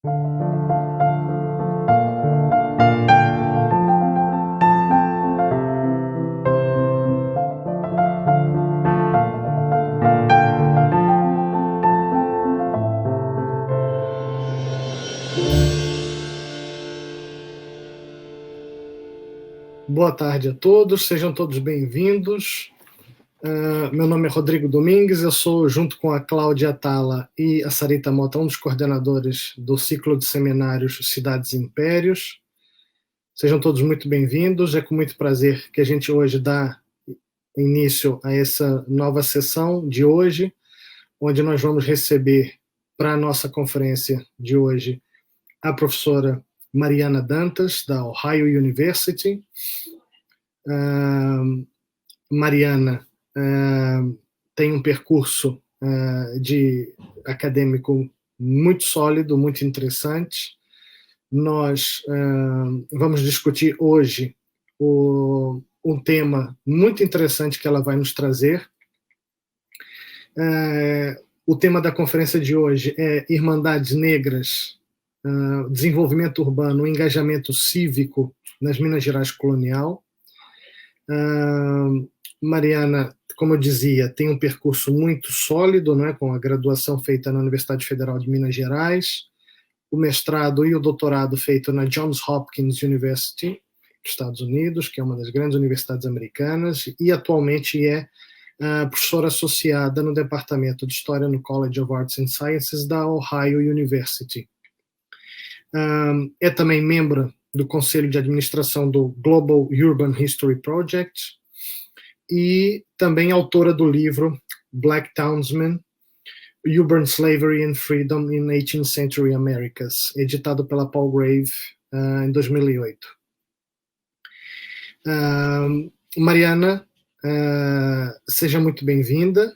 Boa tarde a todos, sejam todos bem-vindos. Meu nome é Rodrigo Domingues, eu sou, junto com a Cláudia Atala e a Sarita Mota, um dos coordenadores do ciclo de seminários Cidades e Impérios. Sejam todos muito bem-vindos, é com muito prazer que a gente hoje dá início a essa nova sessão de hoje, onde nós vamos receber para a nossa conferência de hoje a professora Mariana Dantas, da Ohio University. Mariana tem um percurso de acadêmico muito sólido, muito interessante. Nós vamos discutir hoje um tema muito interessante que ela vai nos trazer. O tema da conferência de hoje é Irmandades Negras, desenvolvimento urbano, engajamento cívico nas Minas Gerais colonial. Mariana, como eu dizia, tem um percurso muito sólido, né, com a graduação feita na Universidade Federal de Minas Gerais, o mestrado e o doutorado feito na Johns Hopkins University, dos Estados Unidos, que é uma das grandes universidades americanas, e atualmente é professora associada no Departamento de História no College of Arts and Sciences da Ohio University. É também membro do Conselho de Administração do Global Urban History Project e também autora do livro Black Townsmen, Urban Slavery and Freedom in 18th Century Americas, editado pela Palgrave em 2008. Mariana, seja muito bem-vinda.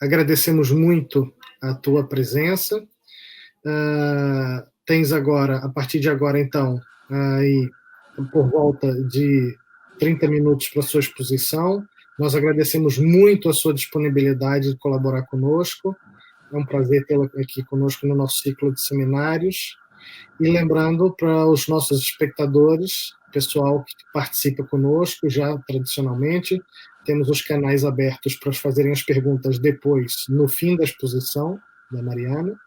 Agradecemos muito a tua presença. Tens agora, a partir de agora, então, aí, por volta de 30 minutos para a sua exposição. Nós agradecemos muito a sua disponibilidade de colaborar conosco. É um prazer tê-la aqui conosco no nosso ciclo de seminários. E lembrando para os nossos espectadores, pessoal que participa conosco já tradicionalmente, temos os canais abertos para fazerem as perguntas depois, no fim da exposição da Mariana.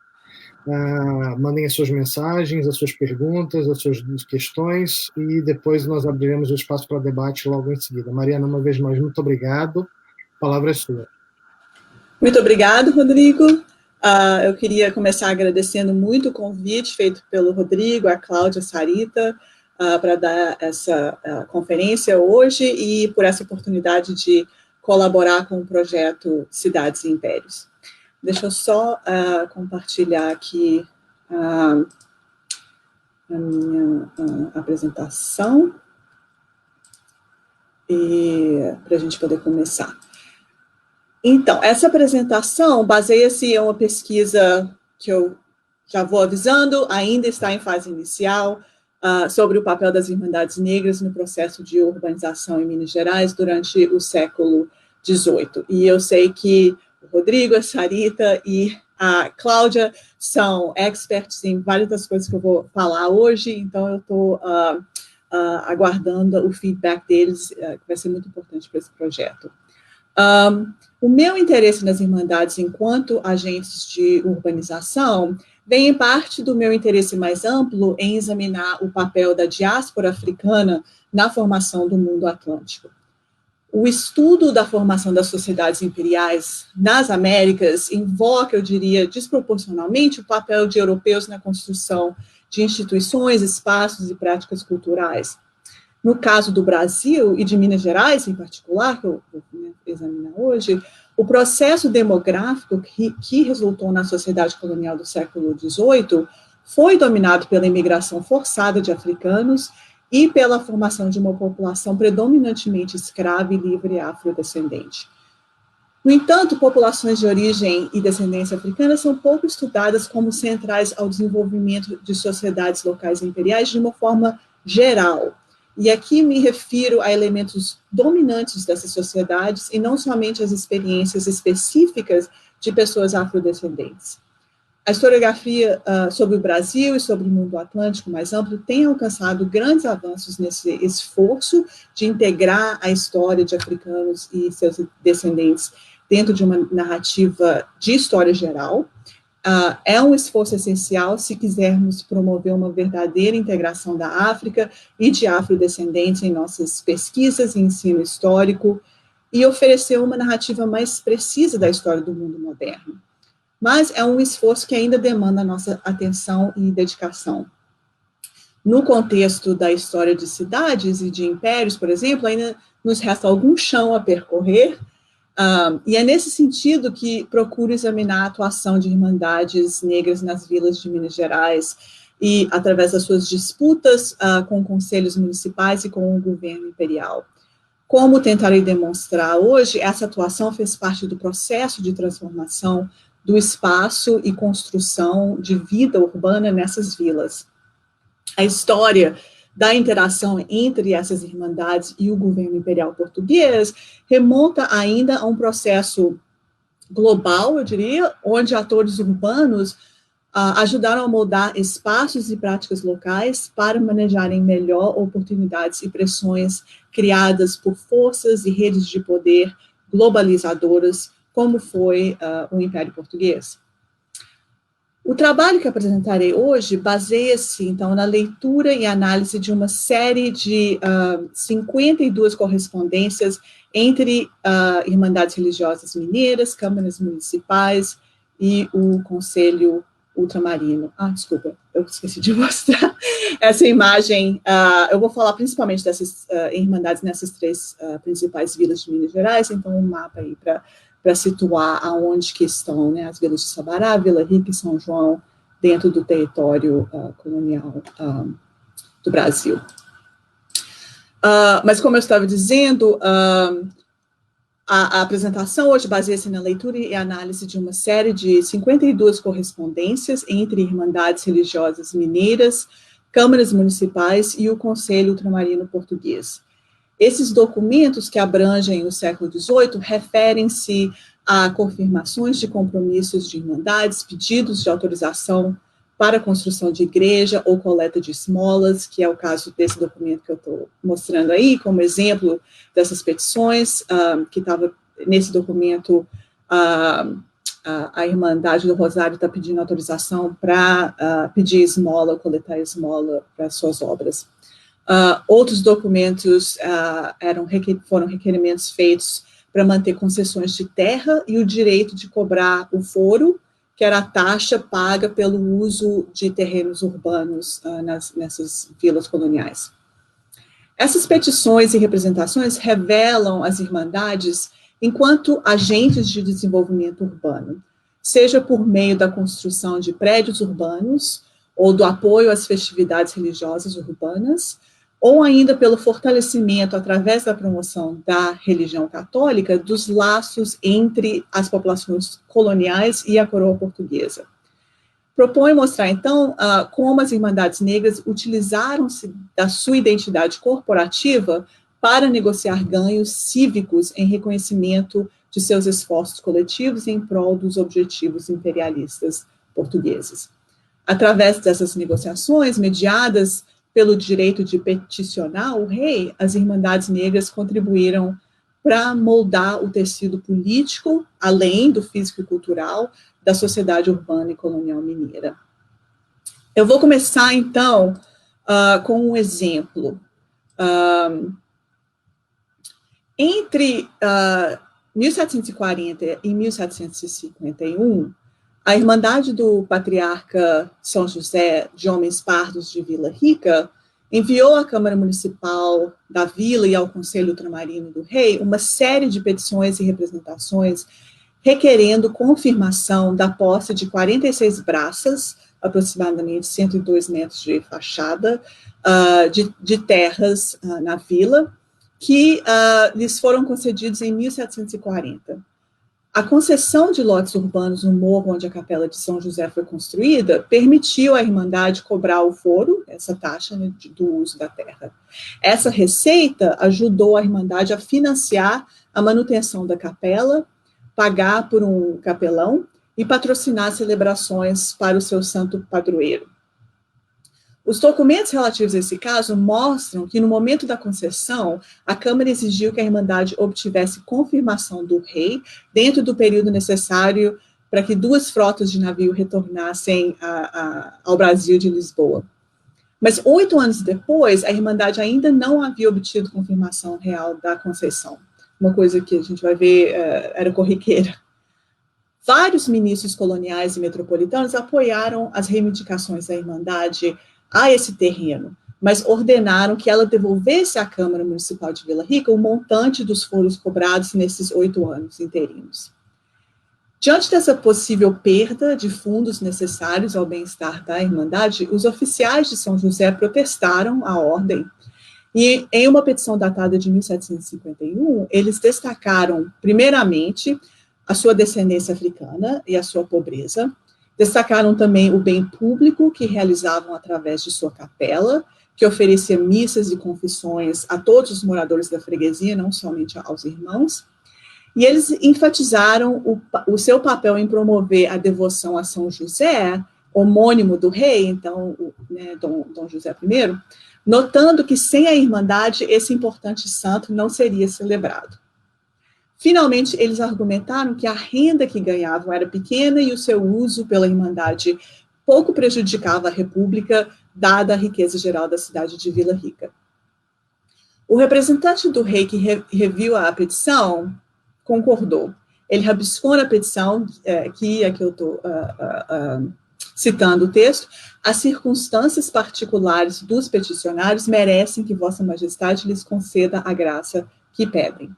Mandem as suas mensagens, as suas perguntas, as suas questões e depois nós abriremos o espaço para debate logo em seguida. Mariana, uma vez mais, muito obrigado. A palavra é sua. Muito obrigado, Rodrigo. Eu queria começar agradecendo muito o convite feito pelo Rodrigo, a Cláudia, a Sarita, para dar essa conferência hoje e por essa oportunidade de colaborar com o projeto Cidades e Impérios. Deixa eu só compartilhar aqui a minha apresentação para a gente poder começar. Então, essa apresentação baseia-se em uma pesquisa que eu já vou avisando, ainda está em fase inicial, sobre o papel das Irmandades Negras no processo de urbanização em Minas Gerais durante o século XVIII. E eu sei que o Rodrigo, a Sarita e a Cláudia são experts em várias das coisas que eu vou falar hoje, então eu estou aguardando o feedback deles, que vai ser muito importante para esse projeto. O meu interesse nas Irmandades enquanto agentes de urbanização vem em parte do meu interesse mais amplo em examinar o papel da diáspora africana na formação do mundo atlântico. O estudo da formação das sociedades imperiais nas Américas invoca, eu diria, desproporcionalmente o papel de europeus na construção de instituições, espaços e práticas culturais. No caso do Brasil e de Minas Gerais, em particular, que eu vou examinar hoje, o processo demográfico que resultou na sociedade colonial do século XVIII foi dominado pela imigração forçada de africanos e pela formação de uma população predominantemente escrava e livre afrodescendente. No entanto, populações de origem e descendência africana são pouco estudadas como centrais ao desenvolvimento de sociedades locais imperiais de uma forma geral. E aqui me refiro a elementos dominantes dessas sociedades e não somente as experiências específicas de pessoas afrodescendentes. A historiografia sobre o Brasil e sobre o mundo atlântico mais amplo tem alcançado grandes avanços nesse esforço de integrar a história de africanos e seus descendentes dentro de uma narrativa de história geral. É um esforço essencial se quisermos promover uma verdadeira integração da África e de afrodescendentes em nossas pesquisas e ensino histórico e oferecer uma narrativa mais precisa da história do mundo moderno. Mas é um esforço que ainda demanda a nossa atenção e dedicação. No contexto da história de cidades e de impérios, por exemplo, ainda nos resta algum chão a percorrer, e é nesse sentido que procuro examinar a atuação de irmandades negras nas vilas de Minas Gerais e através das suas disputas com conselhos municipais e com o governo imperial. Como tentarei demonstrar hoje, essa atuação fez parte do processo de transformação do espaço e construção de vida urbana nessas vilas. A história da interação entre essas irmandades e o governo imperial português remonta ainda a um processo global, eu diria, onde atores urbanos ajudaram a moldar espaços e práticas locais para manejarem melhor oportunidades e pressões criadas por forças e redes de poder globalizadoras, como foi o Império Português. O trabalho que apresentarei hoje baseia-se, então, na leitura e análise de uma série de 52 correspondências entre irmandades religiosas mineiras, câmaras municipais e o Conselho Ultramarino. Desculpa, eu esqueci de mostrar essa imagem. Eu vou falar principalmente dessas irmandades nessas três principais vilas de Minas Gerais, então um mapa aí para situar aonde que estão, né, as vilas de Sabará, Vila Rica e São João, dentro do território colonial do Brasil. Mas, como eu estava dizendo, a apresentação hoje baseia-se na leitura e análise de uma série de 52 correspondências entre irmandades religiosas mineiras, câmaras municipais e o Conselho Ultramarino Português. Esses documentos, que abrangem o século XVIII, referem-se a confirmações de compromissos de irmandades, pedidos de autorização para a construção de igreja ou coleta de esmolas, que é o caso desse documento que eu estou mostrando aí, como exemplo dessas petições, que estava nesse documento, a Irmandade do Rosário está pedindo autorização para pedir esmola, coletar esmola para suas obras. Outros documentos foram requerimentos feitos para manter concessões de terra e o direito de cobrar o foro, que era a taxa paga pelo uso de terrenos urbanos nessas vilas coloniais. Essas petições e representações revelam as irmandades enquanto agentes de desenvolvimento urbano, seja por meio da construção de prédios urbanos ou do apoio às festividades religiosas urbanas, ou ainda pelo fortalecimento, através da promoção da religião católica, dos laços entre as populações coloniais e a coroa portuguesa. Propõe mostrar, então, como as irmandades negras utilizaram-se da sua identidade corporativa para negociar ganhos cívicos em reconhecimento de seus esforços coletivos em prol dos objetivos imperialistas portugueses. Através dessas negociações, mediadas pelo direito de peticionar o rei, as irmandades negras contribuíram para moldar o tecido político, além do físico e cultural, da sociedade urbana e colonial mineira. Eu vou começar, então, com um exemplo. Entre 1740 e 1751, a Irmandade do Patriarca São José de Homens Pardos de Vila Rica enviou à Câmara Municipal da Vila e ao Conselho Ultramarino do Rei uma série de petições e representações requerendo confirmação da posse de 46 braças, aproximadamente 102 metros de fachada, de terras na vila, que lhes foram concedidos em 1740. A concessão de lotes urbanos no morro onde a capela de São José foi construída permitiu à Irmandade cobrar o foro, essa taxa, né, do uso da terra. Essa receita ajudou a Irmandade a financiar a manutenção da capela, pagar por um capelão e patrocinar celebrações para o seu santo padroeiro. Os documentos relativos a esse caso mostram que, no momento da concessão, a Câmara exigiu que a Irmandade obtivesse confirmação do rei dentro do período necessário para que 2 frotas de navio retornassem ao Brasil de Lisboa. Mas 8 anos depois, a Irmandade ainda não havia obtido confirmação real da concessão. Uma coisa que a gente vai ver era corriqueira. Vários ministros coloniais e metropolitanos apoiaram as reivindicações da Irmandade a esse terreno, mas ordenaram que ela devolvesse à Câmara Municipal de Vila Rica o montante dos foros cobrados nesses 8 anos interinos. Diante dessa possível perda de fundos necessários ao bem-estar da Irmandade, os oficiais de São José protestaram a ordem, e em uma petição datada de 1751, eles destacaram, primeiramente, a sua descendência africana e a sua pobreza. Destacaram também o bem público que realizavam através de sua capela, que oferecia missas e confissões a todos os moradores da freguesia, não somente aos irmãos. E eles enfatizaram o seu papel em promover a devoção a São José, homônimo do rei, então, né, Dom José I, notando que sem a Irmandade esse importante santo não seria celebrado. Finalmente, eles argumentaram que a renda que ganhavam era pequena e o seu uso pela Irmandade pouco prejudicava a República, dada a riqueza geral da cidade de Vila Rica. O representante do rei que reviu a petição concordou. Ele rabiscou na petição, que aqui eu estou citando o texto, as circunstâncias particulares dos peticionários merecem que Vossa Majestade lhes conceda a graça que pedem.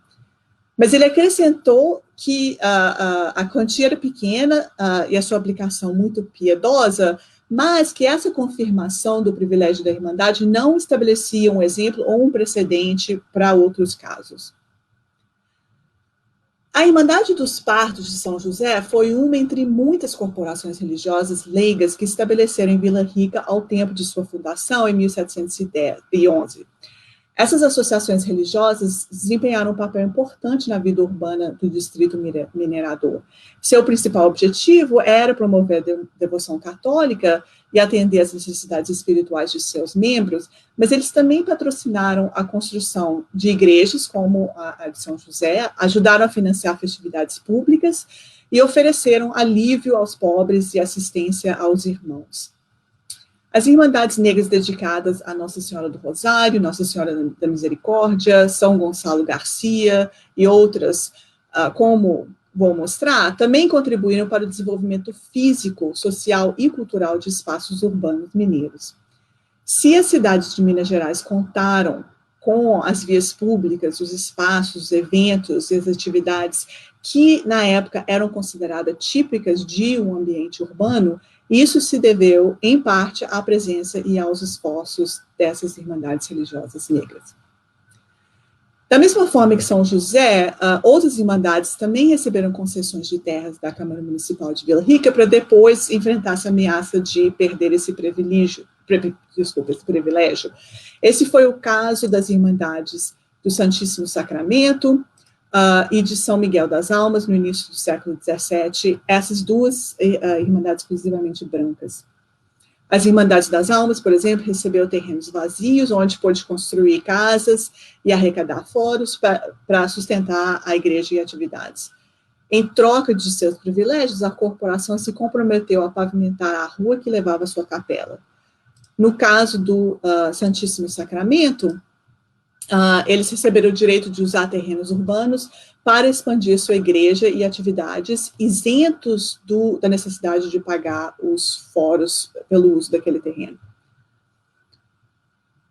Mas ele acrescentou que a quantia era pequena e a sua aplicação muito piedosa, mas que essa confirmação do privilégio da Irmandade não estabelecia um exemplo ou um precedente para outros casos. A Irmandade dos Partos de São José foi uma entre muitas corporações religiosas leigas que estabeleceram em Vila Rica ao tempo de sua fundação, em 1711. Essas associações religiosas desempenharam um papel importante na vida urbana do distrito minerador. Seu principal objetivo era promover a devoção católica e atender às necessidades espirituais de seus membros, mas eles também patrocinaram a construção de igrejas, como a de São José, ajudaram a financiar festividades públicas e ofereceram alívio aos pobres e assistência aos irmãos. As Irmandades Negras dedicadas a Nossa Senhora do Rosário, Nossa Senhora da Misericórdia, São Gonçalo Garcia e outras, como vou mostrar, também contribuíram para o desenvolvimento físico, social e cultural de espaços urbanos mineiros. Se as cidades de Minas Gerais contaram com as vias públicas, os espaços, os eventos e as atividades que, na época, eram consideradas típicas de um ambiente urbano, isso se deveu, em parte, à presença e aos esforços dessas irmandades religiosas negras. Da mesma forma que São José, outras irmandades também receberam concessões de terras da Câmara Municipal de Vila Rica para depois enfrentar essa ameaça de perder esse privilégio. Esse foi o caso das Irmandades do Santíssimo Sacramento, e de São Miguel das Almas, no início do século XVII, essas duas irmandades exclusivamente brancas. As Irmandades das Almas, por exemplo, recebeu terrenos vazios, onde pôde construir casas e arrecadar foros para sustentar a igreja e atividades. Em troca de seus privilégios, a corporação se comprometeu a pavimentar a rua que levava à sua capela. No caso do Santíssimo Sacramento, eles receberam o direito de usar terrenos urbanos para expandir sua igreja e atividades, isentos da necessidade de pagar os foros pelo uso daquele terreno.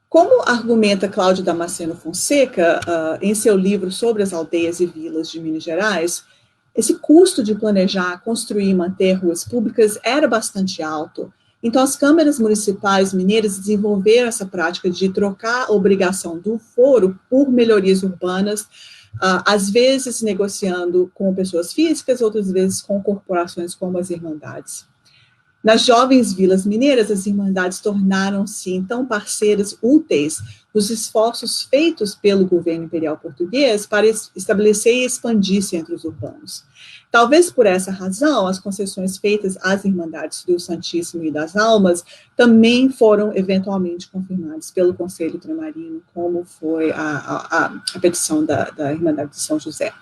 Como argumenta Cláudio Damasceno Fonseca, em seu livro sobre as aldeias e vilas de Minas Gerais, esse custo de planejar, construir e manter ruas públicas era bastante alto. Então, as câmaras municipais mineiras desenvolveram essa prática de trocar a obrigação do foro por melhorias urbanas, às vezes negociando com pessoas físicas, outras vezes com corporações como as Irmandades. Nas jovens vilas mineiras, as Irmandades tornaram-se, então, parceiras úteis dos esforços feitos pelo governo imperial português para estabelecer e expandir centros urbanos. Talvez por essa razão, as concessões feitas às Irmandades do Santíssimo e das Almas também foram eventualmente confirmadas pelo Conselho Ultramarino, como foi a petição da Irmandade de São José.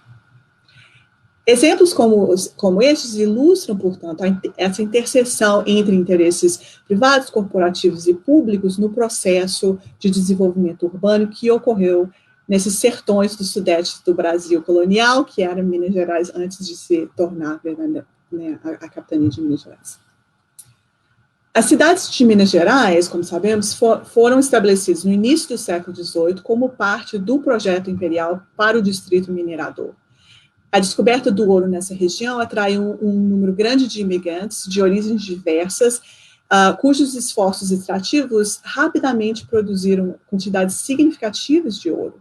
Exemplos como estes ilustram, portanto, essa interseção entre interesses privados, corporativos e públicos no processo de desenvolvimento urbano que ocorreu nesses sertões do sudeste do Brasil colonial, que era Minas Gerais antes de se tornar a capitania de Minas Gerais. As cidades de Minas Gerais, como sabemos, foram estabelecidas no início do século XVIII como parte do projeto imperial para o distrito minerador. A descoberta do ouro nessa região atraiu um número grande de imigrantes de origens diversas, cujos esforços extrativos rapidamente produziram quantidades significativas de ouro.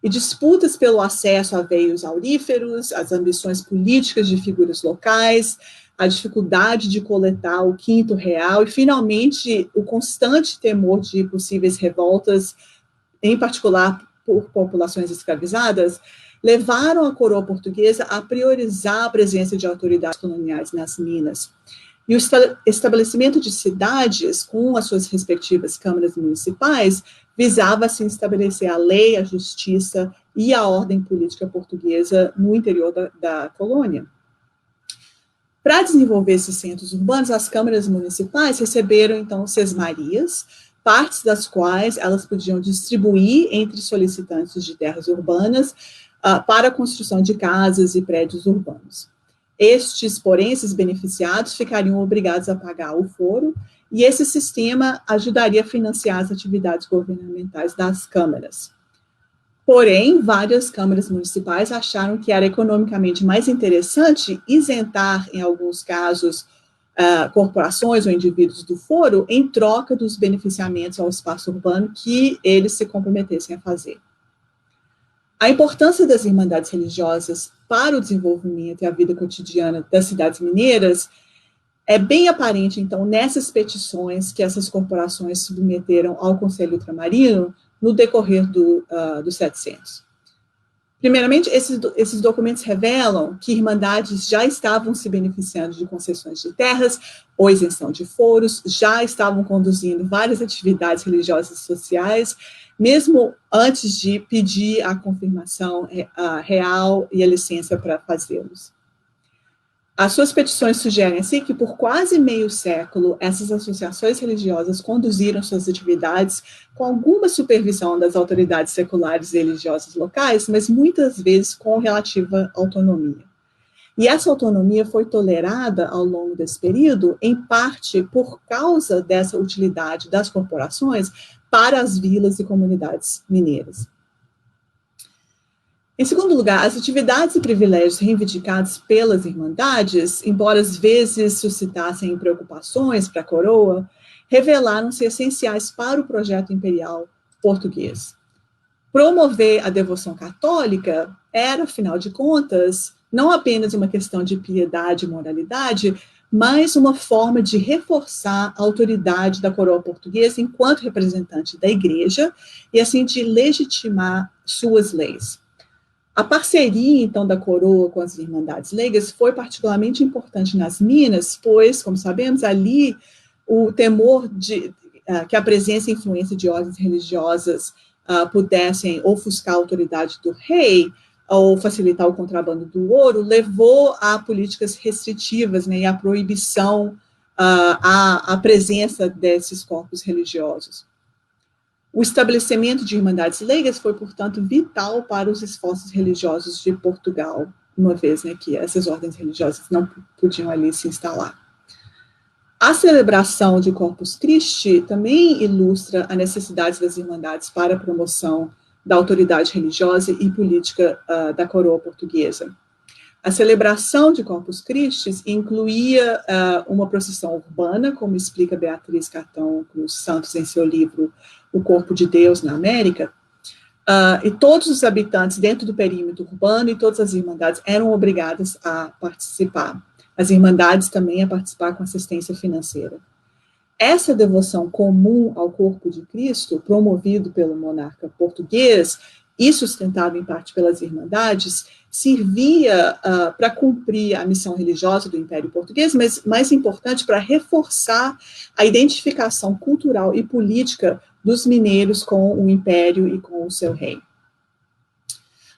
E disputas pelo acesso a veios auríferos, as ambições políticas de figuras locais, a dificuldade de coletar o quinto real e, finalmente, o constante temor de possíveis revoltas, em particular por populações escravizadas, levaram a coroa portuguesa a priorizar a presença de autoridades coloniais nas minas. E o estabelecimento de cidades com as suas respectivas câmaras municipais visava, assim, estabelecer a lei, a justiça e a ordem política portuguesa no interior da colônia. Para desenvolver esses centros urbanos, as câmaras municipais receberam, então, sesmarias, partes das quais elas podiam distribuir entre solicitantes de terras urbanas para a construção de casas e prédios urbanos. Estes, porém, esses beneficiados ficariam obrigados a pagar o foro, e esse sistema ajudaria a financiar as atividades governamentais das câmaras. Porém, várias câmaras municipais acharam que era economicamente mais interessante isentar, em alguns casos, corporações ou indivíduos do foro em troca dos beneficiamentos ao espaço urbano que eles se comprometessem a fazer. A importância das irmandades religiosas para o desenvolvimento e a vida cotidiana das cidades mineiras é bem aparente, então, nessas petições que essas corporações submeteram ao Conselho Ultramarino no decorrer dos 700. Primeiramente, esses documentos revelam que irmandades já estavam se beneficiando de concessões de terras ou isenção de foros, já estavam conduzindo várias atividades religiosas e sociais, mesmo antes de pedir a confirmação real e a licença para fazê-los. As suas petições sugerem, assim, que por quase meio século, essas associações religiosas conduziram suas atividades com alguma supervisão das autoridades seculares e religiosas locais, mas muitas vezes com relativa autonomia. E essa autonomia foi tolerada ao longo desse período, em parte por causa dessa utilidade das corporações para as vilas e comunidades mineiras. Em segundo lugar, as atividades e privilégios reivindicados pelas irmandades, embora às vezes suscitassem preocupações para a coroa, revelaram-se essenciais para o projeto imperial português. Promover a devoção católica era, afinal de contas, não apenas uma questão de piedade e moralidade, mas uma forma de reforçar a autoridade da coroa portuguesa enquanto representante da igreja e, assim, de legitimar suas leis. A parceria, então, da coroa com as irmandades leigas foi particularmente importante nas Minas, pois, como sabemos, ali o temor de que a presença e influência de ordens religiosas pudessem ofuscar a autoridade do rei ou facilitar o contrabando do ouro, levou a políticas restritivas, né, e a proibição à presença desses corpos religiosos. O estabelecimento de irmandades leigas foi, portanto, vital para os esforços religiosos de Portugal, uma vez, né, que essas ordens religiosas não podiam ali se instalar. A celebração de Corpus Christi também ilustra a necessidade das irmandades para a promoção da autoridade religiosa e política da coroa portuguesa. A celebração de Corpus Christi incluía uma procissão urbana, como explica Beatriz Catão Cruz Santos em seu livro O Corpo de Deus na América, e todos os habitantes dentro do perímetro urbano e todas as irmandades eram obrigadas a participar. As irmandades também a participar com assistência financeira. essa devoção comum ao corpo de Cristo, promovido pelo monarca português e sustentado em parte pelas irmandades, servia para cumprir a missão religiosa do Império Português, mas, mais importante, para reforçar a identificação cultural e política dos mineiros com o Império e com o seu rei.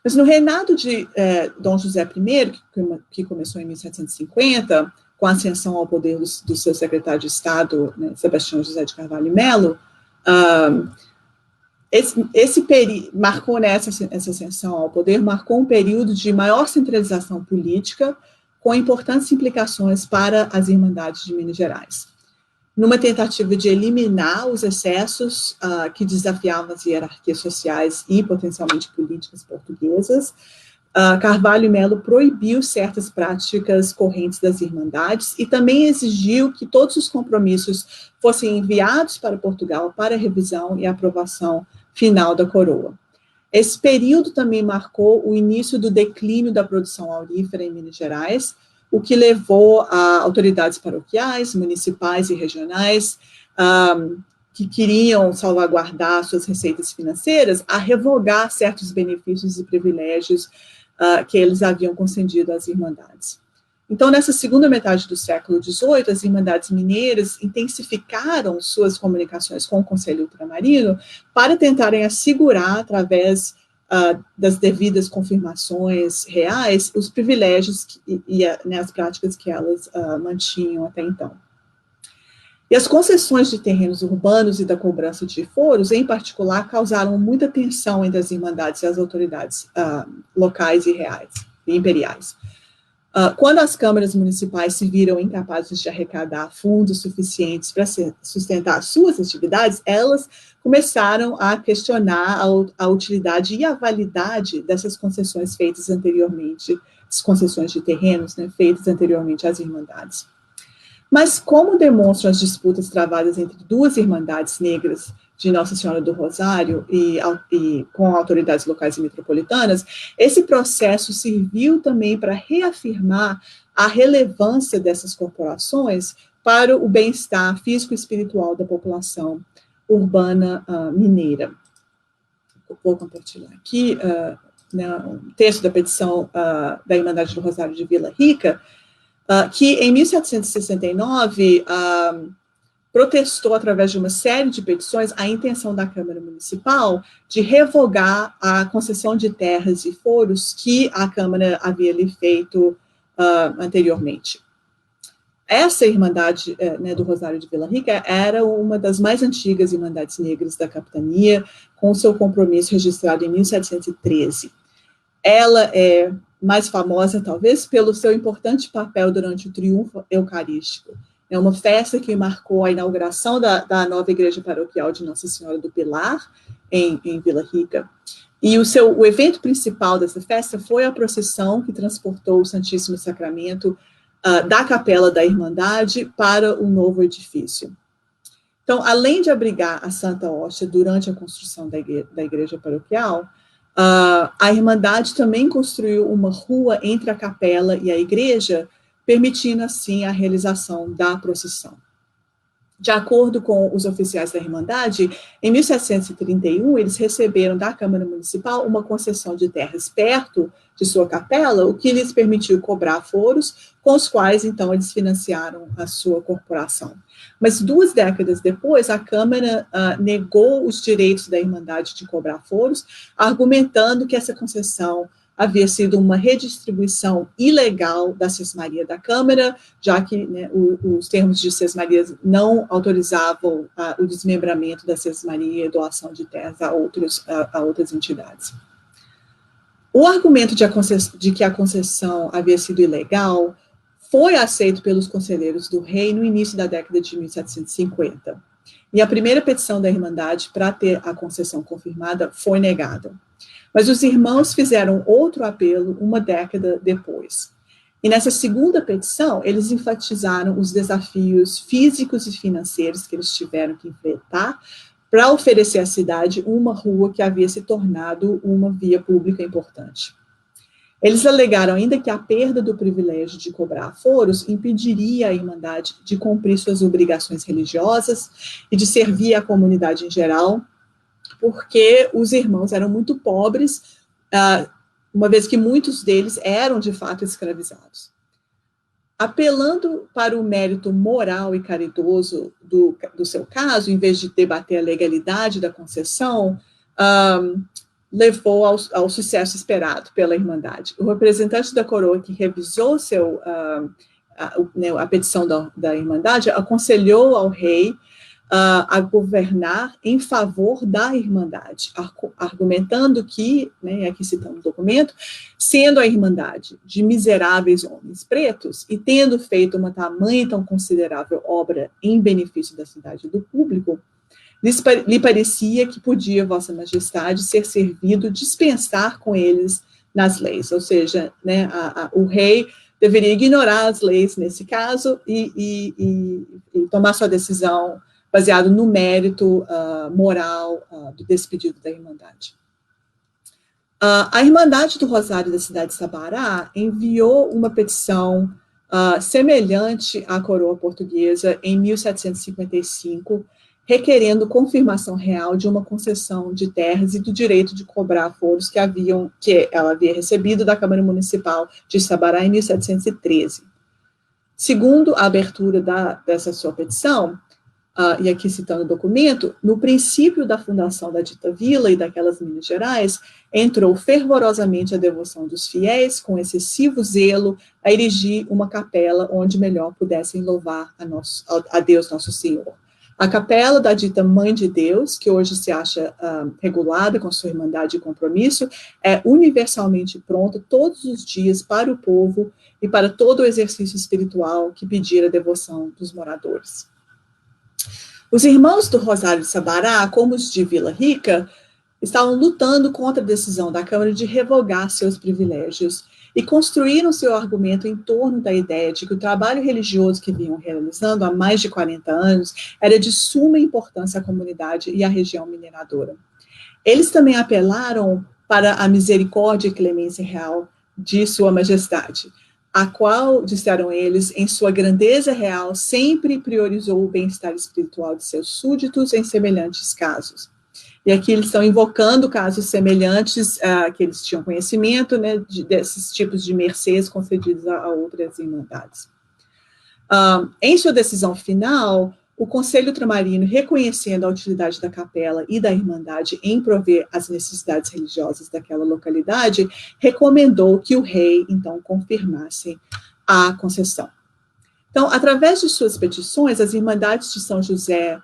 Mas no reinado de Dom José I, que começou em 1750, com a ascensão ao poder do seu secretário de Estado, né, Sebastião José de Carvalho e Melo, marcou essa ascensão ao poder, marcou um período de maior centralização política, com importantes implicações para as Irmandades de Minas Gerais. Numa tentativa de eliminar os excessos que desafiavam as hierarquias sociais e potencialmente políticas portuguesas, Carvalho e Melo proibiu certas práticas correntes das Irmandades e também exigiu que todos os compromissos fossem enviados para Portugal para revisão e aprovação final da coroa. Esse período também marcou o início do declínio da produção aurífera em Minas Gerais, o que levou a autoridades paroquiais, municipais e regionais, que queriam salvaguardar suas receitas financeiras, a revogar certos benefícios e privilégios que eles haviam concedido às Irmandades. Então, nessa segunda metade do século XVIII, as Irmandades Mineiras intensificaram suas comunicações com o Conselho Ultramarino para tentarem assegurar, através das devidas confirmações reais, os privilégios e as práticas que elas mantinham até então. E as concessões de terrenos urbanos e da cobrança de foros, em particular, causaram muita tensão entre as Irmandades e as autoridades locais e reais, e imperiais. Quando as câmaras municipais se viram incapazes de arrecadar fundos suficientes para sustentar suas atividades, elas começaram a questionar a utilidade e a validade dessas concessões feitas anteriormente, as concessões de terrenos, né, feitas anteriormente às Irmandades. Mas, como demonstram as disputas travadas entre duas Irmandades negras de Nossa Senhora do Rosário e com autoridades locais e metropolitanas, esse processo serviu também para reafirmar a relevância dessas corporações para o bem-estar físico e espiritual da população urbana mineira. Eu vou compartilhar aqui um texto da petição da Irmandade do Rosário de Vila Rica, que em 1769 protestou, através de uma série de petições, a intenção da Câmara Municipal de revogar a concessão de terras e foros que a Câmara havia lhe feito anteriormente. Essa Irmandade do Rosário de Vila Rica era uma das mais antigas Irmandades Negras da capitania, com seu compromisso registrado em 1713. Ela é mais famosa, talvez, pelo seu importante papel durante o triunfo eucarístico. É uma festa que marcou a inauguração da nova igreja paroquial de Nossa Senhora do Pilar, em Vila Rica. E o evento principal dessa festa foi a procissão que transportou o Santíssimo Sacramento da capela da Irmandade para o novo edifício. Então, além de abrigar a Santa Hóstia durante a construção da igreja paroquial, a Irmandade também construiu uma rua entre a capela e a igreja, permitindo, assim, a realização da procissão. De acordo com os oficiais da Irmandade, em 1731, eles receberam da Câmara Municipal uma concessão de terras perto de sua capela, o que lhes permitiu cobrar foros, com os quais, então, eles financiaram a sua corporação. Mas 2 décadas depois, a Câmara negou os direitos da Irmandade de cobrar foros, argumentando que essa concessão havia sido uma redistribuição ilegal da sesmaria da Câmara, já que os termos de sesmaria não autorizavam o desmembramento da sesmaria e doação de terras a outras entidades. O argumento de que a concessão havia sido ilegal foi aceito pelos conselheiros do rei no início da década de 1750. E a primeira petição da Irmandade para ter a concessão confirmada foi negada. Mas os irmãos fizeram outro apelo 1 década depois. E nessa segunda petição, eles enfatizaram os desafios físicos e financeiros que eles tiveram que enfrentar para oferecer à cidade uma rua que havia se tornado uma via pública importante. Eles alegaram ainda que a perda do privilégio de cobrar aforos impediria a Irmandade de cumprir suas obrigações religiosas e de servir a comunidade em geral, porque os irmãos eram muito pobres, uma vez que muitos deles eram, de fato, escravizados. Apelando para o mérito moral e caridoso do seu caso, em vez de debater a legalidade da concessão, levou ao sucesso esperado pela Irmandade. O representante da coroa que revisou a petição da Irmandade aconselhou ao rei a governar em favor da Irmandade, argumentando que, aqui citando o documento, sendo a Irmandade de miseráveis homens pretos e tendo feito uma tamanha e tão considerável obra em benefício da cidade e do público, lhe parecia que podia Vossa Majestade ser servido dispensar com eles nas leis, ou seja, o rei deveria ignorar as leis nesse caso e tomar sua decisão baseado no mérito moral do despedido da Irmandade. A Irmandade do Rosário da cidade de Sabará enviou uma petição semelhante à coroa portuguesa em 1755, requerendo confirmação real de uma concessão de terras e do direito de cobrar aforos que ela havia recebido da Câmara Municipal de Sabará em 1713. Segundo a abertura dessa sua petição, e aqui citando o documento, no princípio da fundação da dita vila e daquelas Minas Gerais, entrou fervorosamente a devoção dos fiéis, com excessivo zelo, a erigir uma capela onde melhor pudessem louvar a Deus Nosso Senhor. A capela da dita Mãe de Deus, que hoje se acha regulada com sua irmandade e compromisso, é universalmente pronta todos os dias para o povo e para todo o exercício espiritual que pedir a devoção dos moradores. Os irmãos do Rosário de Sabará, como os de Vila Rica, estavam lutando contra a decisão da Câmara de revogar seus privilégios e construíram seu argumento em torno da ideia de que o trabalho religioso que vinham realizando há mais de 40 anos era de suma importância à comunidade e à região mineradora. Eles também apelaram para a misericórdia e clemência real de Sua Majestade, a qual, disseram eles, em sua grandeza real, sempre priorizou o bem-estar espiritual de seus súditos em semelhantes casos. E aqui eles estão invocando casos semelhantes que eles tinham conhecimento, desses tipos de mercês concedidos a outras irmandades. Em sua decisão final, o Conselho Ultramarino, reconhecendo a utilidade da capela e da Irmandade em prover as necessidades religiosas daquela localidade, recomendou que o rei, então, confirmasse a concessão. Então, através de suas petições, as Irmandades de São José,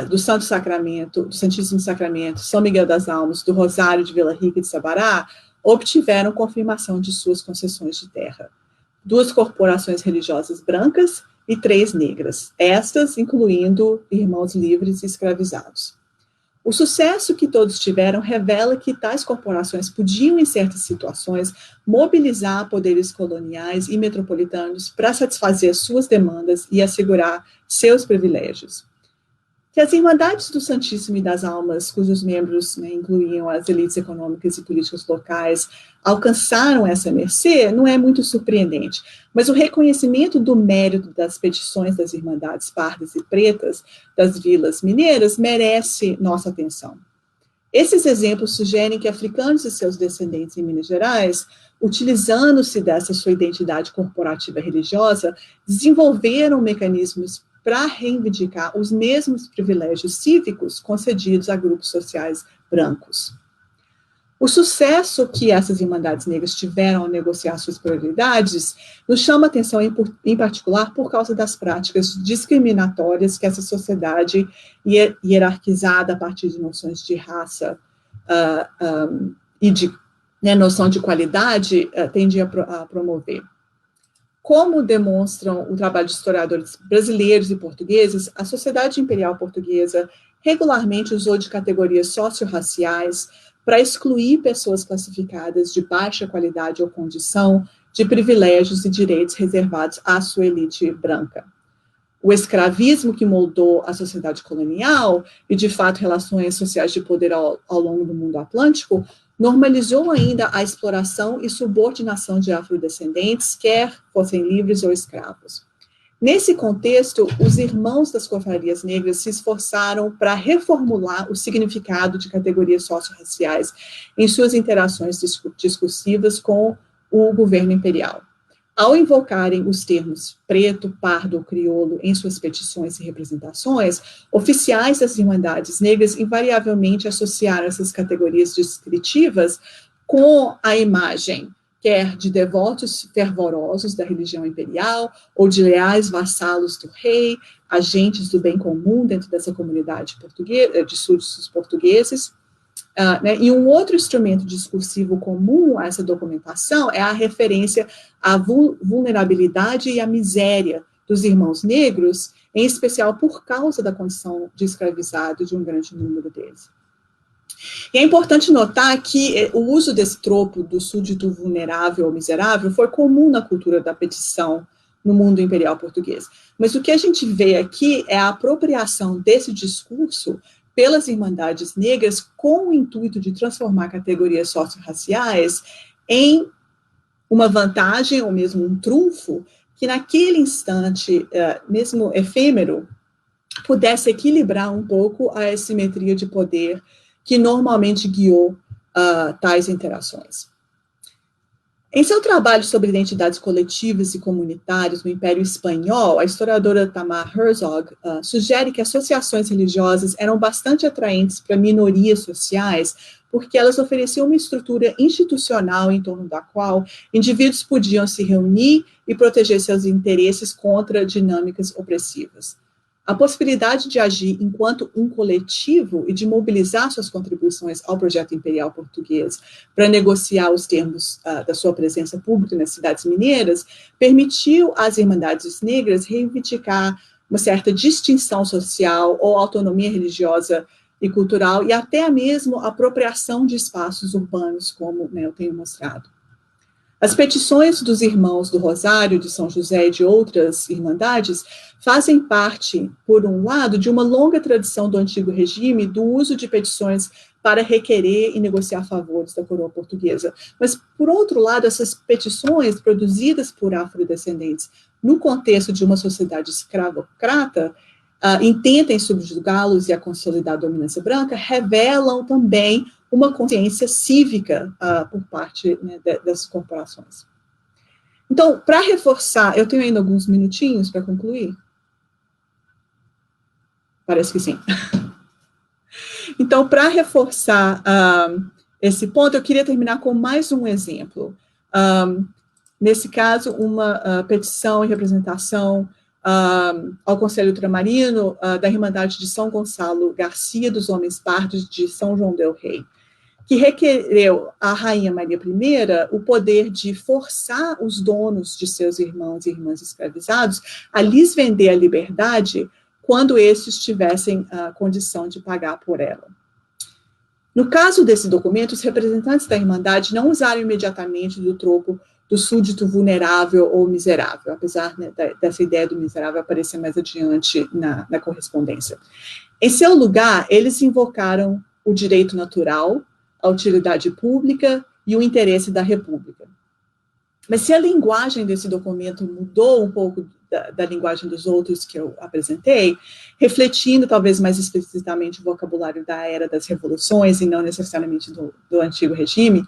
do Santo Sacramento, do Santíssimo Sacramento, São Miguel das Almas, do Rosário de Vila Rica e de Sabará, obtiveram confirmação de suas concessões de terra. 2 corporações religiosas brancas e 3 negras, estas incluindo irmãos livres e escravizados. O sucesso que todos tiveram revela que tais corporações podiam, em certas situações, mobilizar poderes coloniais e metropolitanos para satisfazer suas demandas e assegurar seus privilégios. Que as Irmandades do Santíssimo e das Almas, cujos membros incluíam as elites econômicas e políticas locais, alcançaram essa mercê, não é muito surpreendente, mas o reconhecimento do mérito das petições das Irmandades pardas e pretas das vilas mineiras merece nossa atenção. Esses exemplos sugerem que africanos e seus descendentes em Minas Gerais, utilizando-se dessa sua identidade corporativa religiosa, desenvolveram mecanismos para reivindicar os mesmos privilégios cívicos concedidos a grupos sociais brancos. O sucesso que essas Irmandades negras tiveram ao negociar suas prioridades nos chama atenção, em particular, por causa das práticas discriminatórias que essa sociedade hierarquizada a partir de noções de raça e de noção de qualidade tendia a promover. Como demonstram o trabalho de historiadores brasileiros e portugueses, a sociedade imperial portuguesa regularmente usou de categorias socio-raciais para excluir pessoas classificadas de baixa qualidade ou condição de privilégios e direitos reservados à sua elite branca. o escravismo que moldou a sociedade colonial e, de fato, relações sociais de poder ao longo do mundo atlântico, normalizou ainda a exploração e subordinação de afrodescendentes, quer fossem livres ou escravos. Nesse contexto, os irmãos das confrarias negras se esforçaram para reformular o significado de categorias socio-raciais em suas interações discursivas com o governo imperial. Ao invocarem os termos preto, pardo ou crioulo em suas petições e representações, oficiais das Irmandades Negras invariavelmente associaram essas categorias descritivas com a imagem, quer de devotos fervorosos da religião imperial, ou de leais vassalos do rei, agentes do bem comum dentro dessa comunidade portuguesa, de súditos portugueses. E um outro instrumento discursivo comum a essa documentação é a referência à vulnerabilidade e à miséria dos irmãos negros, em especial por causa da condição de escravizado de um grande número deles. E é importante notar que o uso desse tropo do súdito vulnerável ou miserável foi comum na cultura da petição no mundo imperial português. Mas o que a gente vê aqui é a apropriação desse discurso pelas Irmandades Negras com o intuito de transformar categorias socio-raciais em uma vantagem ou mesmo um trunfo que naquele instante, mesmo efêmero, pudesse equilibrar um pouco a assimetria de poder que normalmente guiou tais interações. Em seu trabalho sobre identidades coletivas e comunitárias no Império Espanhol, a historiadora Tamar Herzog sugere que associações religiosas eram bastante atraentes para minorias sociais, porque elas ofereciam uma estrutura institucional em torno da qual indivíduos podiam se reunir e proteger seus interesses contra dinâmicas opressivas. A possibilidade de agir enquanto um coletivo e de mobilizar suas contribuições ao projeto imperial português para negociar os termos da sua presença pública nas cidades mineiras permitiu às Irmandades Negras reivindicar uma certa distinção social ou autonomia religiosa e cultural e até mesmo apropriação de espaços urbanos, como eu tenho mostrado. As petições dos Irmãos do Rosário, de São José e de outras irmandades fazem parte, por um lado, de uma longa tradição do antigo regime do uso de petições para requerer e negociar favores da coroa portuguesa. Mas, por outro lado, essas petições produzidas por afrodescendentes no contexto de uma sociedade escravocrata, intenta em subjugá-los e a consolidar a dominância branca, revelam também uma consciência cívica por parte dessas corporações. Então, para reforçar, eu tenho ainda alguns minutinhos para concluir? Parece que sim. Então, para reforçar esse ponto, eu queria terminar com mais um exemplo. Nesse caso, uma petição e representação ao Conselho Ultramarino da Irmandade de São Gonçalo Garcia dos Homens Pardos de São João del Rei, que requereu à Rainha Maria I o poder de forçar os donos de seus irmãos e irmãs escravizados a lhes vender a liberdade quando estes tivessem a condição de pagar por ela. No caso desse documento, os representantes da Irmandade não usaram imediatamente do tropo do súdito vulnerável ou miserável, apesar dessa ideia do miserável aparecer mais adiante na correspondência. Em seu lugar, eles invocaram o direito natural, a utilidade pública e o interesse da República. Mas se a linguagem desse documento mudou um pouco da linguagem dos outros que eu apresentei, refletindo talvez mais explicitamente o vocabulário da era das revoluções e não necessariamente do antigo regime,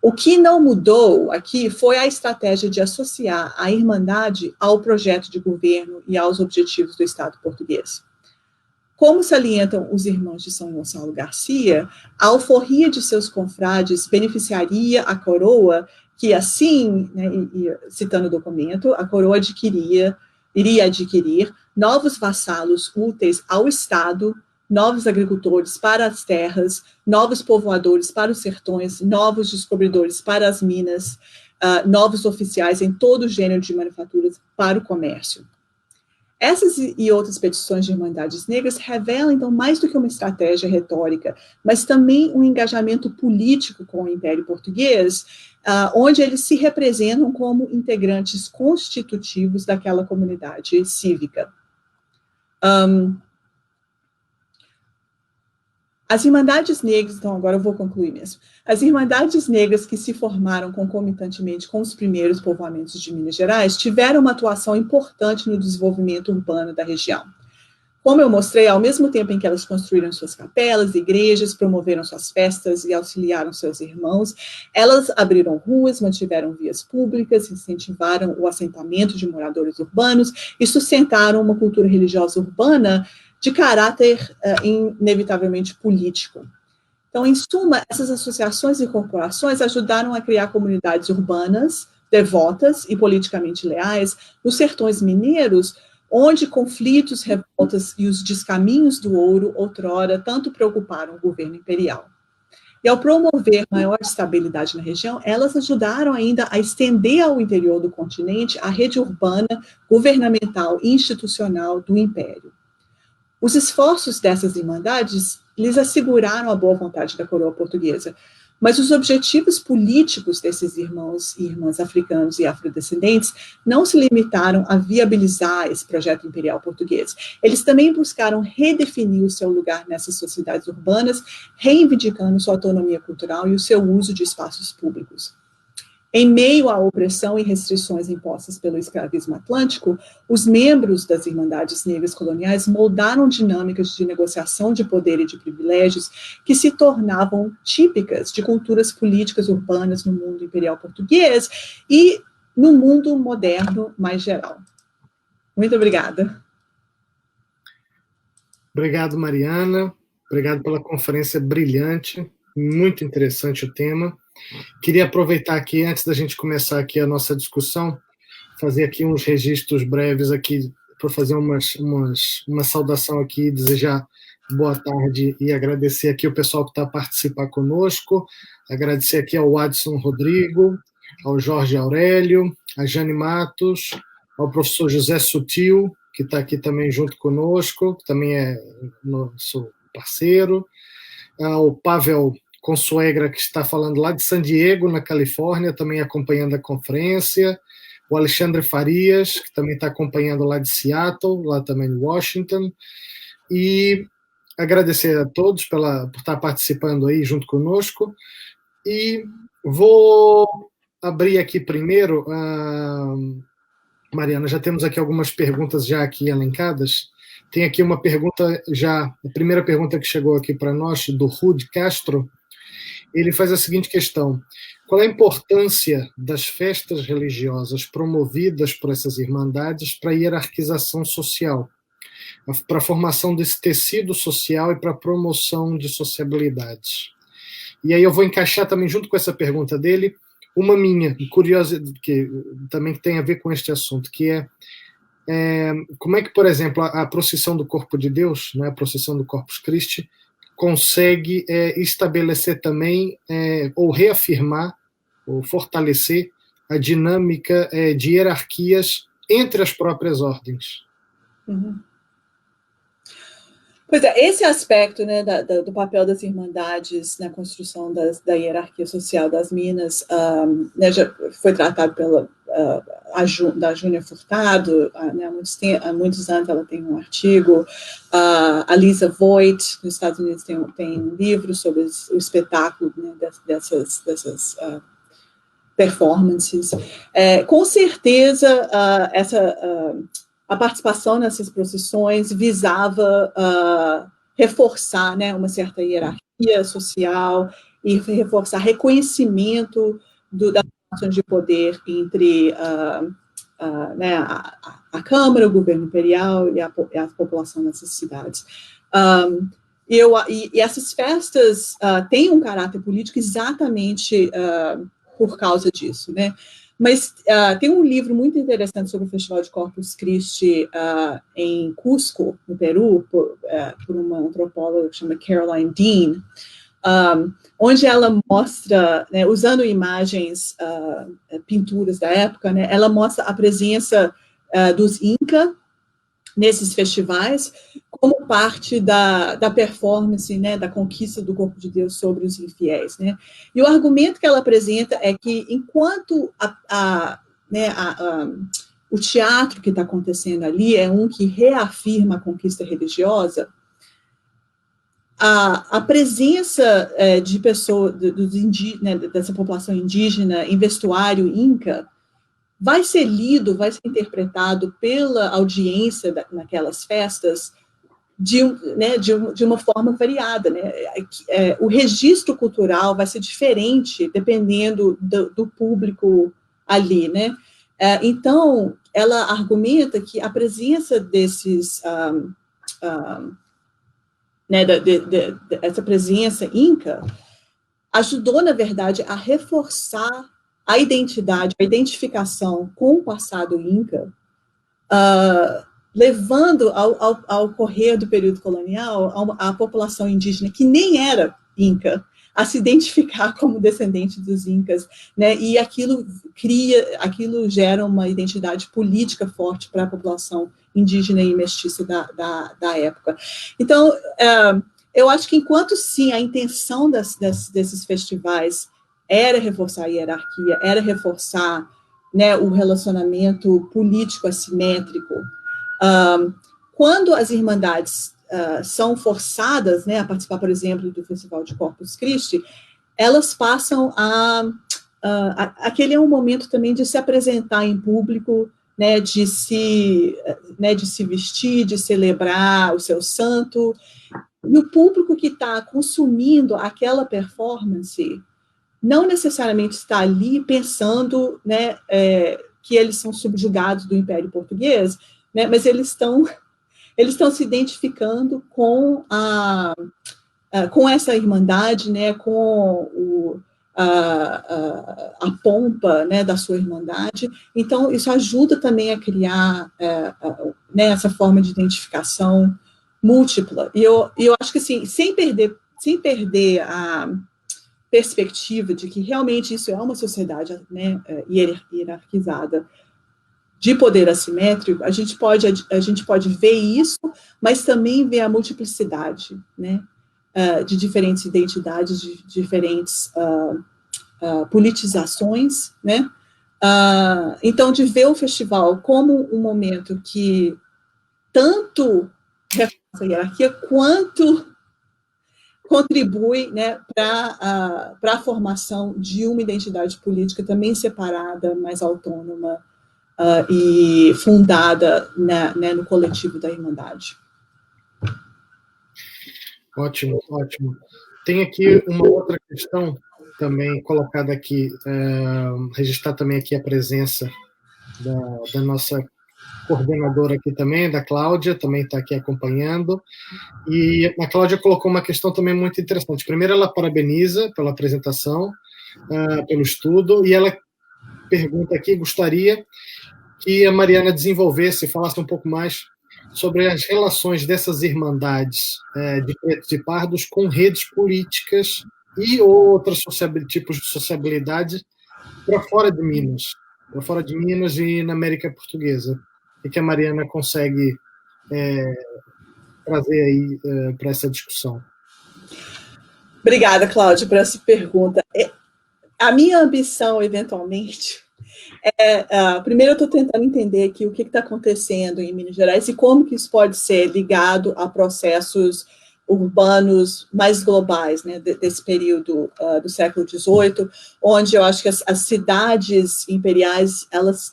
o que não mudou aqui foi a estratégia de associar a Irmandade ao projeto de governo e aos objetivos do Estado português. Como salientam os irmãos de São Gonçalo Garcia, a alforria de seus confrades beneficiaria a coroa, que assim, citando o documento, a coroa iria adquirir novos vassalos úteis ao Estado, novos agricultores para as terras, novos povoadores para os sertões, novos descobridores para as minas, novos oficiais em todo o gênero de manufaturas para o comércio. Essas e outras petições de Irmandades Negras revelam, então, mais do que uma estratégia retórica, mas também um engajamento político com o Império Português, onde eles se representam como integrantes constitutivos daquela comunidade cívica. As Irmandades Negras, então agora eu vou concluir mesmo. As Irmandades Negras que se formaram concomitantemente com os primeiros povoamentos de Minas Gerais tiveram uma atuação importante no desenvolvimento urbano da região. Como eu mostrei, ao mesmo tempo em que elas construíram suas capelas, igrejas, promoveram suas festas e auxiliaram seus irmãos, elas abriram ruas, mantiveram vias públicas, incentivaram o assentamento de moradores urbanos e sustentaram uma cultura religiosa urbana de caráter inevitavelmente político. Então, em suma, essas associações e corporações ajudaram a criar comunidades urbanas, devotas e politicamente leais nos sertões mineiros, onde conflitos, revoltas e os descaminhos do ouro, outrora, tanto preocuparam o governo imperial. E ao promover maior estabilidade na região, elas ajudaram ainda a estender ao interior do continente a rede urbana, governamental e institucional do império. Os esforços dessas irmandades lhes asseguraram a boa vontade da coroa portuguesa, mas os objetivos políticos desses irmãos e irmãs africanos e afrodescendentes não se limitaram a viabilizar esse projeto imperial português. Eles também buscaram redefinir o seu lugar nessas sociedades urbanas, reivindicando sua autonomia cultural e o seu uso de espaços públicos. Em meio à opressão e restrições impostas pelo escravismo atlântico, os membros das Irmandades Negras coloniais moldaram dinâmicas de negociação de poder e de privilégios que se tornavam típicas de culturas políticas urbanas no mundo imperial português e no mundo moderno mais geral. Muito obrigada. Obrigado, Mariana. Obrigado pela conferência brilhante. Muito interessante o tema. Queria aproveitar aqui, antes da gente começar aqui a nossa discussão, fazer aqui uns registros breves aqui, para fazer uma saudação aqui, desejar boa tarde e agradecer aqui o pessoal que está a participar conosco, agradecer aqui ao Adson Rodrigo, ao Jorge Aurélio, a Jane Matos, ao professor José Sutil, que está aqui também junto conosco, que também é nosso parceiro, ao Pavel Consuegra, que está falando lá de San Diego, na Califórnia, também acompanhando a conferência, o Alexandre Farias, que também está acompanhando lá de Seattle, lá também em Washington, e agradecer a todos por estar participando aí junto conosco, e vou abrir aqui primeiro, Mariana, já temos aqui algumas perguntas já aqui elencadas. Tem aqui uma pergunta já, a primeira pergunta que chegou aqui para nós, do Rud Castro. Ele faz a seguinte questão: qual a importância das festas religiosas promovidas por essas irmandades para a hierarquização social, para a formação desse tecido social e para a promoção de sociabilidades? E aí eu vou encaixar também, junto com essa pergunta dele, uma minha, curiosa, que também tem a ver com este assunto, que é como é que, por exemplo, a procissão do Corpo de Deus, né, a procissão do Corpus Christi, consegue estabelecer também, ou reafirmar, ou fortalecer a dinâmica de hierarquias entre as próprias ordens. Uhum. Pois é, esse aspecto, né, do papel das irmandades na construção da hierarquia social das Minas, né, já foi tratado pela da Júnia Furtado, né, há muitos anos ela tem um artigo, a Lisa Voigt, nos Estados Unidos, tem um livro sobre o espetáculo, né, dessas performances. Com certeza, a participação nessas procissões visava reforçar, né, uma certa hierarquia social e reforçar reconhecimento das relações de poder entre né, a Câmara, o governo imperial e a população nessas cidades. E essas festas têm um caráter político exatamente por causa disso, né? Mas tem um livro muito interessante sobre o Festival de Corpus Christi em Cusco, no Peru, por uma antropóloga que chama Caroline Dean, onde ela mostra, né, usando imagens, pinturas da época, né, ela mostra a presença dos Inca nesses festivais como parte da performance, né, da conquista do corpo de Deus sobre os infiéis, né? E o argumento que ela apresenta é que enquanto o teatro que está acontecendo ali é um que reafirma a conquista religiosa, a presença de pessoas, né, dessa população indígena em vestuário inca, vai ser lido, vai ser interpretado pela audiência naquelas festas de uma forma variada, né? O registro cultural vai ser diferente dependendo do público ali, né? Então, ela argumenta que a presença desses essa presença inca ajudou, na verdade, a reforçar a identidade, a identificação com o passado inca, levando ao correr do período colonial a população indígena, que nem era inca, a se identificar como descendente dos incas, né? E aquilo gera uma identidade política forte para a população indígena e mestiça da época. Então, eu acho que enquanto sim, a intenção desses festivais era reforçar a hierarquia, era reforçar, né, o relacionamento político assimétrico, quando as irmandades são forçadas, né, a participar, por exemplo, do Festival de Corpus Christi, elas passam aquele é um momento também de se apresentar em público, né, de se vestir, de celebrar o seu santo, e o público que está consumindo aquela performance não necessariamente está ali pensando, né, que eles são subjugados do Império Português, né, mas eles estão se identificando com essa irmandade, né, com a pompa, né, da sua irmandade. Então, isso ajuda também a criar né, essa forma de identificação múltipla. E eu acho que, assim, sem perder a perspectiva de que realmente isso é uma sociedade, né, hierarquizada, de poder assimétrico, a gente pode ver isso, mas também ver a multiplicidade, né, de diferentes identidades, de diferentes politizações, né. Então, de ver o festival como um momento que tanto reforça a hierarquia, quanto contribui, né, para a formação de uma identidade política também separada, mais autônoma, e fundada, né, no coletivo da Irmandade. Ótimo, ótimo. Tem aqui uma outra questão também colocada aqui, registrar também aqui a presença da nossa coordenadora aqui também, da Cláudia, também está aqui acompanhando. E a Cláudia colocou uma questão também muito interessante. Primeiro, ela parabeniza pela apresentação, pelo estudo, e ela pergunta aqui, gostaria que a Mariana desenvolvesse, falasse um pouco mais sobre as relações dessas irmandades de pretos e pardos com redes políticas e outros tipos de sociabilidade para fora de Minas e na América Portuguesa. O que a Mariana consegue trazer aí para essa discussão? Obrigada, Cláudia, por essa pergunta. A minha ambição, eventualmente, primeiro eu estou tentando entender aqui o que está acontecendo em Minas Gerais e como que isso pode ser ligado a processos urbanos mais globais, né, desse período do século XVIII, onde eu acho que as cidades imperiais elas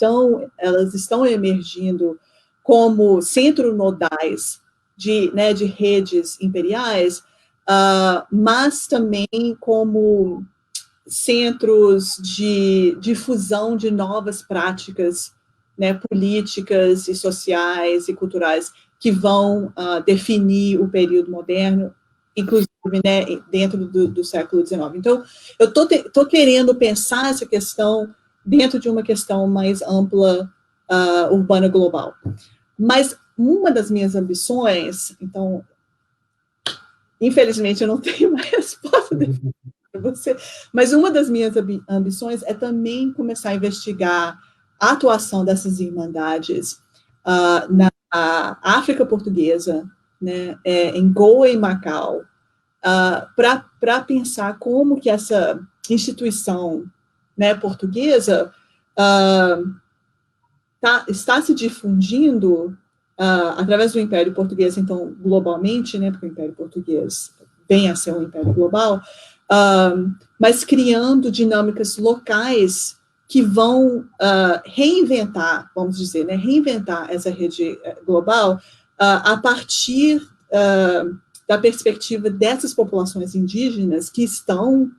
estão emergindo como centro-nodais de redes imperiais, mas também como centros de difusão de novas práticas, né, políticas e sociais e culturais que vão definir o período moderno, inclusive, né, dentro do século XIX. Então, eu estou querendo pensar essa questão dentro de uma questão mais ampla, urbana global. Mas uma das minhas ambições, então, infelizmente eu não tenho uma resposta para você, mas uma das minhas ambições é também começar a investigar a atuação dessas irmandades na África Portuguesa, né, em Goa e Macau, para pensar como que essa instituição, né, portuguesa está se difundindo através do Império Português, então, globalmente, né, porque o Império Português vem a ser um império global, mas criando dinâmicas locais que vão reinventar, vamos dizer, né, reinventar essa rede global a partir da perspectiva dessas populações indígenas que estão,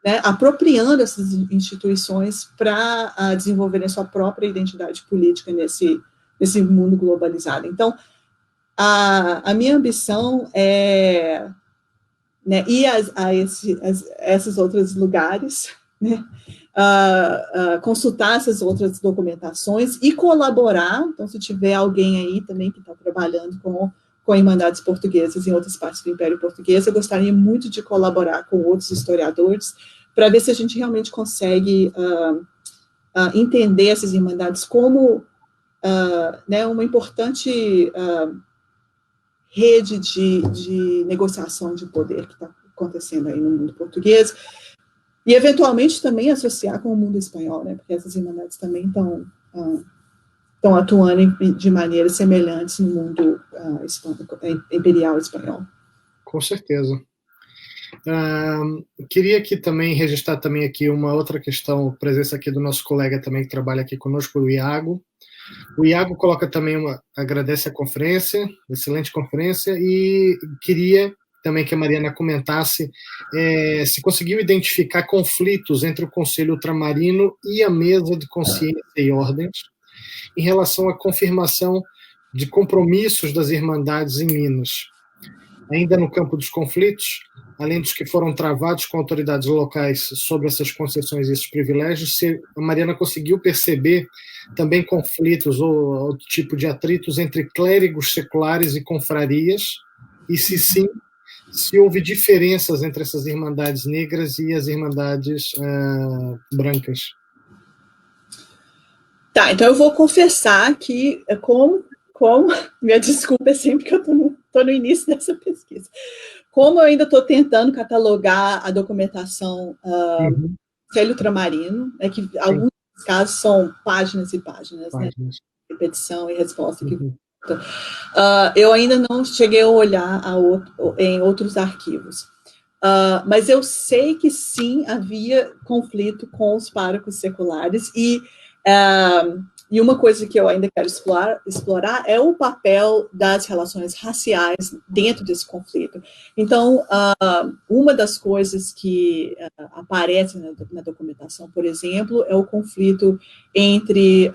né, apropriando essas instituições para desenvolverem sua própria identidade política nesse mundo globalizado. Então, a minha ambição é, né, ir a esses outros lugares, né, consultar essas outras documentações e colaborar. Então, se tiver alguém aí também que está trabalhando com irmandades portuguesas em outras partes do Império Português, eu gostaria muito de colaborar com outros historiadores para ver se a gente realmente consegue entender essas irmandades como né, uma importante rede de negociação de poder que está acontecendo aí no mundo português, e eventualmente também associar com o mundo espanhol, né, porque essas irmandades também estão atuando de maneiras semelhantes no mundo imperial espanhol. Com certeza. Queria aqui também registrar também aqui uma outra questão, presença aqui do nosso colega também que trabalha aqui conosco, o Iago. O Iago coloca também agradece a conferência, excelente conferência, e queria também que a Mariana comentasse se conseguiu identificar conflitos entre o Conselho Ultramarino e a Mesa de Consciência e Ordens em relação à confirmação de compromissos das Irmandades em Minas. Ainda no campo dos conflitos, além dos que foram travados com autoridades locais sobre essas concessões e esses privilégios, a Mariana conseguiu perceber também conflitos ou outro tipo de atritos entre clérigos seculares e confrarias, e se sim, se houve diferenças entre essas irmandades negras e as irmandades brancas. Tá, então eu vou confessar que, minha desculpa é sempre que eu estou no início dessa pesquisa. Como eu ainda estou tentando catalogar a documentação Conselho Ultramarino, né, que alguns casos são páginas e páginas, né, repetição e resposta. Eu ainda não cheguei a olhar em outros arquivos. Mas eu sei que sim, havia conflito com os párocos seculares e uma coisa que eu ainda quero explorar é o papel das relações raciais dentro desse conflito. Então, uma das coisas que aparece na documentação, por exemplo, é o conflito entre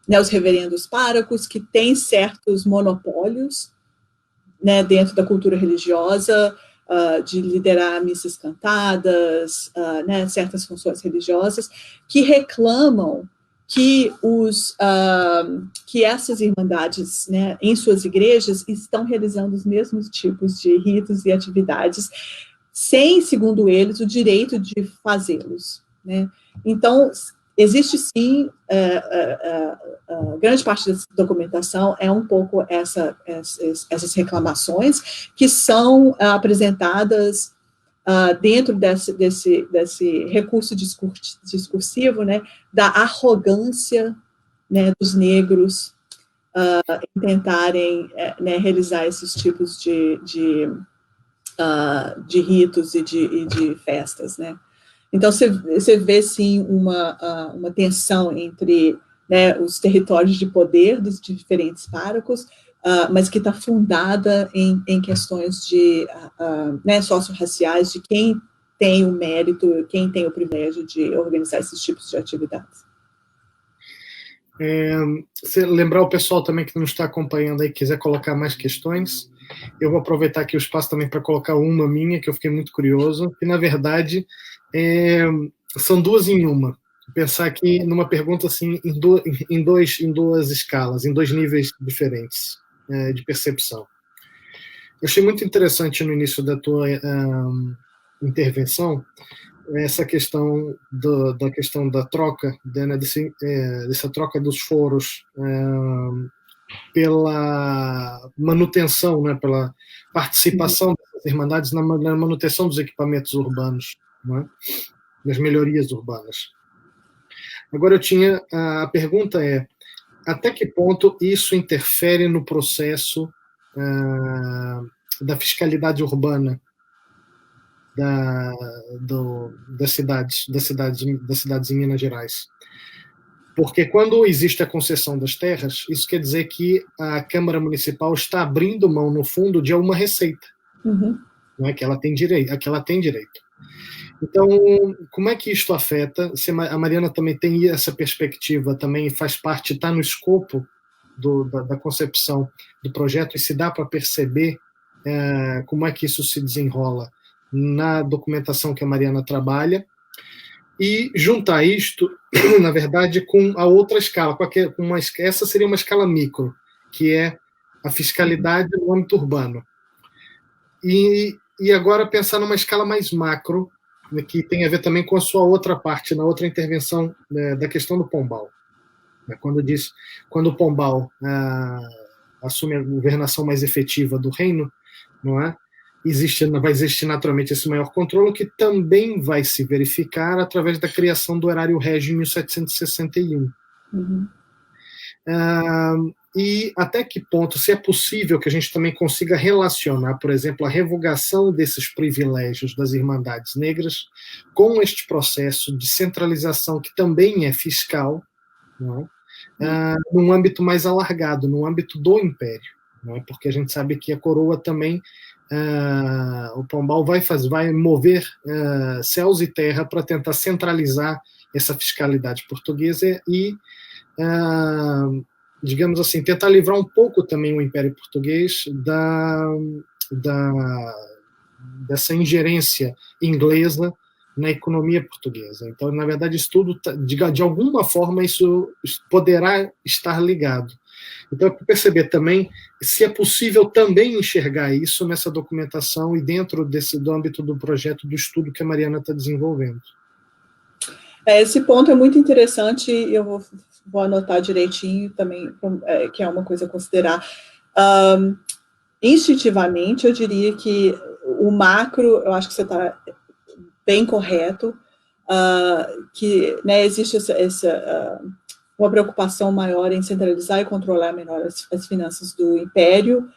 né, os reverendos párocos, que têm certos monopólios, né, dentro da cultura religiosa, de liderar missas cantadas, né, certas funções religiosas, que reclamam que essas irmandades, né, em suas igrejas, estão realizando os mesmos tipos de ritos e atividades, sem, segundo eles, o direito de fazê-los, né? Então, existe sim, grande parte da documentação é um pouco essas reclamações que são apresentadas dentro desse recurso discursivo, né, da arrogância, né, dos negros em tentarem né, realizar esses tipos de ritos e de festas, né. Então, você vê, sim, uma tensão entre, né, os territórios de poder dos diferentes párocos, mas que está fundada em questões né, socio-raciais, de quem tem o mérito, quem tem o privilégio de organizar esses tipos de atividades. Lembrar o pessoal também que não está acompanhando aí, quiser colocar mais questões, eu vou aproveitar aqui o espaço também para colocar uma minha, que eu fiquei muito curioso, que na verdade são duas em uma. Pensar aqui numa pergunta assim, em duas escalas, em dois níveis diferentes de percepção. Eu achei muito interessante no início da tua intervenção essa questão da troca, né, dessa troca dos foros pela manutenção, né, pela participação das irmandades na manutenção dos equipamentos urbanos, né, das melhorias urbanas. Agora a pergunta é, até que ponto isso interfere no processo da fiscalidade urbana das cidades em Minas Gerais? Porque quando existe a concessão das terras, isso quer dizer que a Câmara Municipal está abrindo mão, no fundo, de uma receita, não é, que ela tem direito, a que ela tem direito. Então, como é que isto afeta? Se a Mariana também tem essa perspectiva, também faz parte, está no escopo da concepção do projeto, e se dá para perceber como é que isso se desenrola na documentação que a Mariana trabalha, e juntar isto, na verdade, com a outra escala, essa seria uma escala micro, que é a fiscalidade no âmbito urbano. E agora pensar numa escala mais macro, que tem a ver também com a sua outra parte, na outra intervenção, da questão do Pombal. Quando o Pombal assume a governação mais efetiva do reino, não é? Vai existir naturalmente esse maior controle, que também vai se verificar através da criação do erário régio em 1761. E até que ponto, se é possível que a gente também consiga relacionar, por exemplo, a revogação desses privilégios das Irmandades Negras com este processo de centralização, que também é fiscal, não é? Num âmbito mais alargado, no âmbito do Império, não é? Porque a gente sabe que a coroa também, o Pombal vai mover céus e terra para tentar centralizar essa fiscalidade portuguesa e, digamos assim, tentar livrar um pouco também o Império Português dessa ingerência inglesa na economia portuguesa. Então, na verdade, isso tudo, de alguma forma, isso poderá estar ligado. Então, é para perceber também se é possível também enxergar isso nessa documentação e dentro do âmbito do projeto, do estudo que a Mariana está desenvolvendo. Esse ponto é muito interessante, e eu vou anotar direitinho também, que é uma coisa a considerar. Instintivamente, eu diria que o macro, eu acho que você está bem correto, que, né, existe uma preocupação maior em centralizar e controlar melhor as finanças do Império,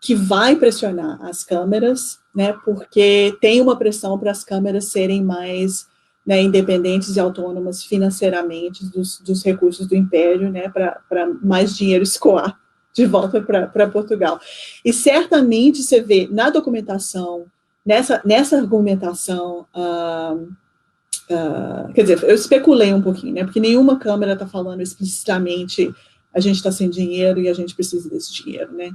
que vai pressionar as câmaras, né, porque tem uma pressão para as câmaras serem mais, né, independentes e autônomas financeiramente dos recursos do Império, né, para mais dinheiro escoar de volta para Portugal. E certamente você vê na documentação, nessa argumentação, quer dizer, eu especulei um pouquinho, né, porque nenhuma câmara está falando explicitamente a gente está sem dinheiro e a gente precisa desse dinheiro, né.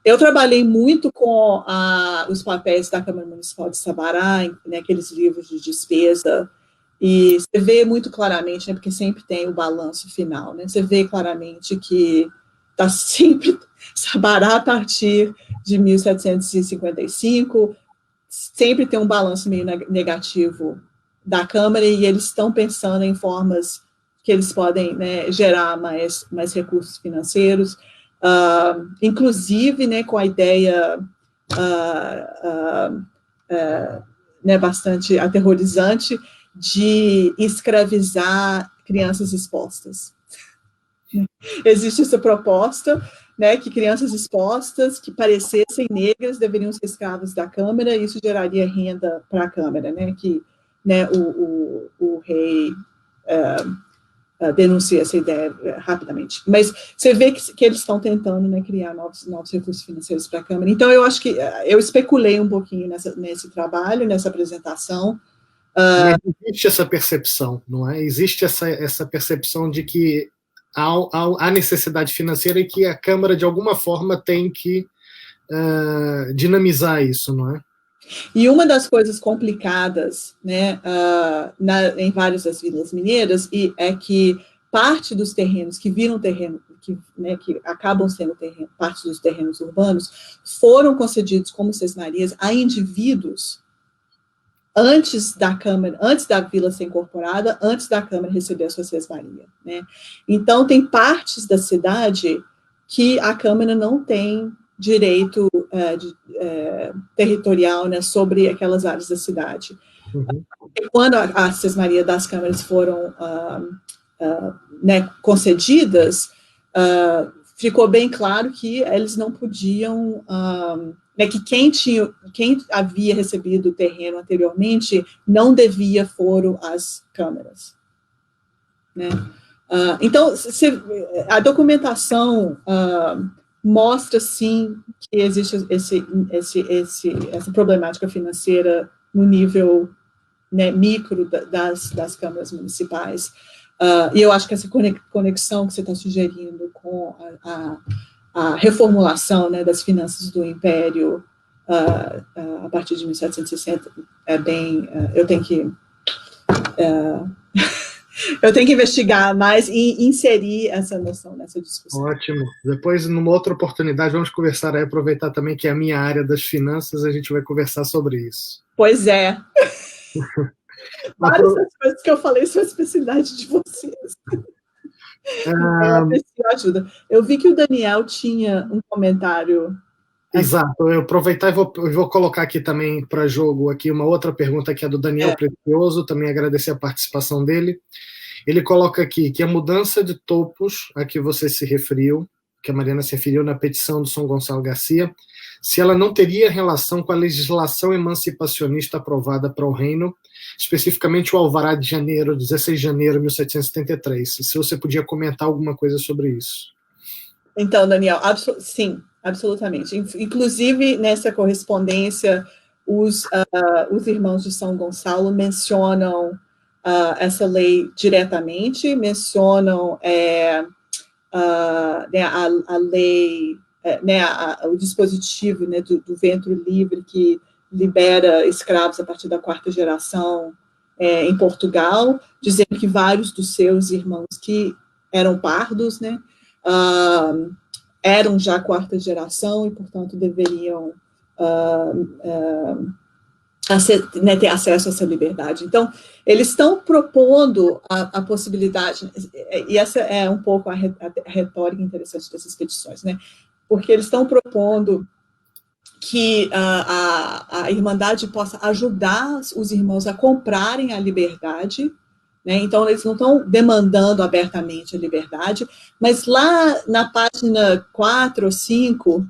Eu trabalhei muito com os papéis da Câmara Municipal de Sabará, né, aqueles livros de despesa, e você vê muito claramente, né, porque sempre tem o balanço final, né, você vê claramente que está sempre Sabará a partir de 1755, sempre tem um balanço meio negativo da Câmara, e eles estão pensando em formas que eles podem, né, gerar mais recursos financeiros, inclusive, né, com a ideia né, bastante aterrorizante de escravizar crianças expostas. Existe essa proposta, né, que crianças expostas que parecessem negras deveriam ser escravos da Câmara, e isso geraria renda para a Câmara, né, que, né, o rei denuncia essa ideia rapidamente. Mas você vê que eles estão tentando, né, criar novos recursos financeiros para a Câmara. Então, eu acho que eu especulei um pouquinho nesse trabalho, nessa apresentação. Mas existe essa percepção, não é? Existe essa percepção de que há necessidade financeira e que a Câmara, de alguma forma, tem que dinamizar isso, não é? E uma das coisas complicadas, né, em várias das vilas mineiras, é que parte dos terrenos que viram terreno, que acabam sendo parte dos terrenos urbanos, foram concedidos como cesnarias a indivíduos antes da Câmara, antes da vila ser incorporada, antes da Câmara receber a sua cesnaria, né? Então, tem partes da cidade que a Câmara não tem direito territorial, né, sobre aquelas áreas da cidade. E quando a cesnaria das câmaras foram né, concedidas, ficou bem claro que eles não podiam, né, que quem havia recebido o terreno anteriormente não devia foro às câmeras, né? Então, a documentação mostra, sim, que existe essa problemática financeira no nível, né, micro das câmaras municipais. E eu acho que essa conexão que você está sugerindo com a reformulação, né, das finanças do Império a partir de 1760 é bem... eu tenho que investigar mais e inserir essa noção nessa discussão. Ótimo. Depois, numa outra oportunidade, vamos conversar aí, aproveitar também que é a minha área das finanças, a gente vai conversar sobre isso. Pois é. Várias das coisas que eu falei são a especialidade de vocês. Eu aprecio a ajuda. Eu vi que o Daniel tinha um comentário. Exato, eu aproveitar e vou colocar aqui também para jogo aqui uma outra pergunta que é do Daniel Precioso, também agradecer a participação dele. Ele coloca aqui que a mudança de topos a que você se referiu, que a Mariana se referiu na petição do São Gonçalo Garcia, se ela não teria relação com a legislação emancipacionista aprovada para o reino, especificamente o Alvará de janeiro, 16 de janeiro de 1773. Se você podia comentar alguma coisa sobre isso. Então, Daniel, sim, absolutamente. Inclusive, nessa correspondência, os irmãos de São Gonçalo mencionam essa lei diretamente, mencionam né, a lei, né, o dispositivo, né, do ventre livre que libera escravos a partir da 4ª geração em Portugal, dizendo que vários dos seus irmãos que eram pardos, né, eram já 4ª geração e, portanto, deveriam né, ter acesso a essa liberdade. Então, eles estão propondo a possibilidade, e essa é um pouco a retórica interessante dessas petições, né, porque eles estão propondo que a Irmandade possa ajudar os irmãos a comprarem a liberdade, né, então eles não estão demandando abertamente a liberdade, mas lá na página 4 ou 5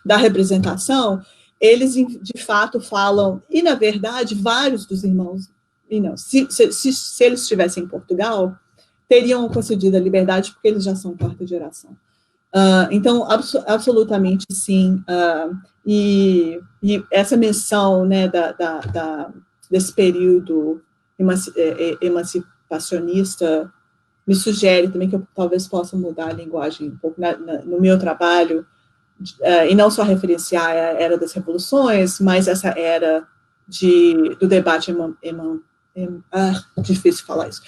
da representação, eles, de fato, falam, e, na verdade, vários dos irmãos, e não, se eles estivessem em Portugal, teriam concedido a liberdade, porque eles já são 4ª geração. Então, absolutamente sim, e essa menção, né, desse período emancipacionista me sugere também que eu talvez possa mudar a linguagem um pouco no meu trabalho, e não só referenciar a era das revoluções, mas essa era do debate difícil falar isso,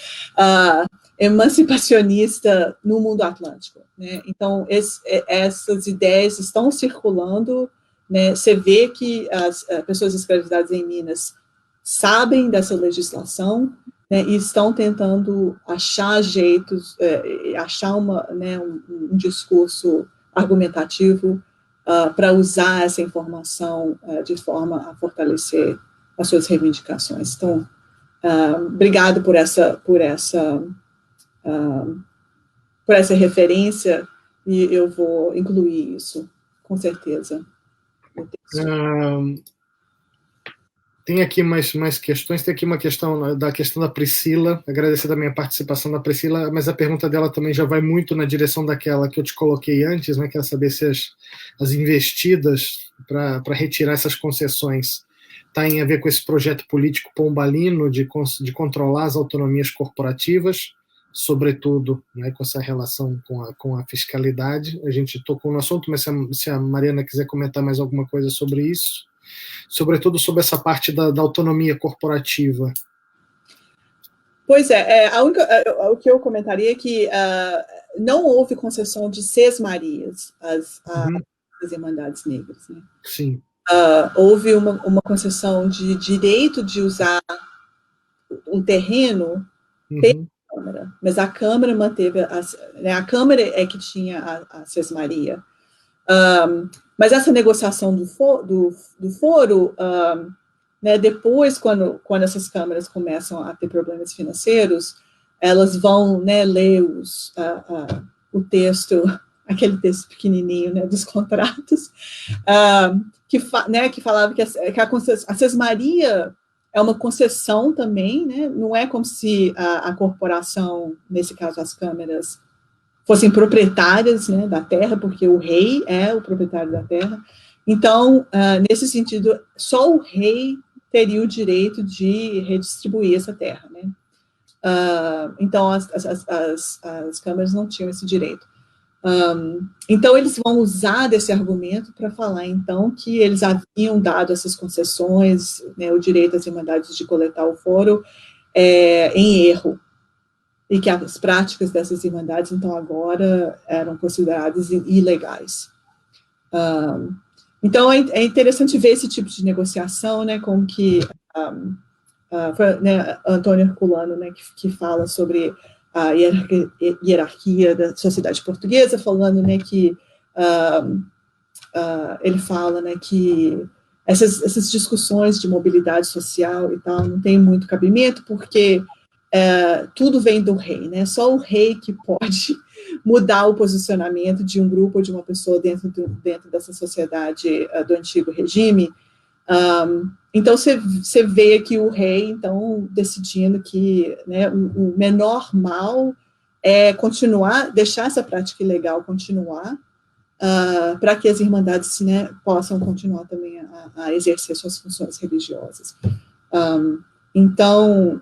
emancipacionista no mundo atlântico, né? Então, essas ideias estão circulando, né? Você vê que as pessoas escravizadas em Minas sabem dessa legislação, né, e estão tentando achar jeitos, achar um discurso argumentativo para usar essa informação de forma a fortalecer as suas reivindicações. Então, obrigado por essa referência, e eu vou incluir isso, com certeza. Tem aqui mais questões, tem aqui uma questão da Priscila, agradecer também a participação da Priscila, mas a pergunta dela também já vai muito na direção daquela que eu te coloquei antes, né, quer saber se as investidas para retirar essas concessões têm a ver com esse projeto político pombalino de controlar as autonomias corporativas, sobretudo, né, com essa relação com a fiscalidade. A gente tocou no assunto, mas se a Mariana quiser comentar mais alguma coisa sobre isso, sobretudo sobre essa parte da autonomia corporativa. Pois o que eu comentaria é que não houve concessão de sesmarias às Irmandades Negras, né? Sim. Houve uma concessão de direito de usar um terreno pela Câmara, mas a Câmara manteve, a Câmara é que tinha a sesmaria. Mas essa negociação do foro, né, depois, quando essas câmaras começam a ter problemas financeiros, elas vão, né, ler o texto, aquele texto pequenininho, né, dos contratos, que falava que a sesmaria é uma concessão também, né, não é como se a corporação, nesse caso as câmeras, fossem proprietárias, né, da terra, porque o rei é o proprietário da terra. Então, nesse sentido, só o rei teria o direito de redistribuir essa terra, né? Então, as câmaras não tinham esse direito. Então, eles vão usar desse argumento para falar, então, que eles haviam dado essas concessões, né, o direito às irmandades de coletar o foro, em erro, e que as práticas dessas irmandades, então, agora eram consideradas ilegais. Então, é interessante ver esse tipo de negociação, né, como que né, Antônio Herculano, né, que fala sobre a hierarquia da sociedade portuguesa, falando, né, que ele fala, né, que essas discussões de mobilidade social e tal não tem muito cabimento, porque tudo vem do rei, né? Só o rei que pode mudar o posicionamento de um grupo ou de uma pessoa dentro dessa sociedade do antigo regime. Então, você vê aqui o rei, então, decidindo que, né, o menor mal é continuar, deixar essa prática ilegal continuar, para que as irmandades, né, possam continuar também a exercer suas funções religiosas. Então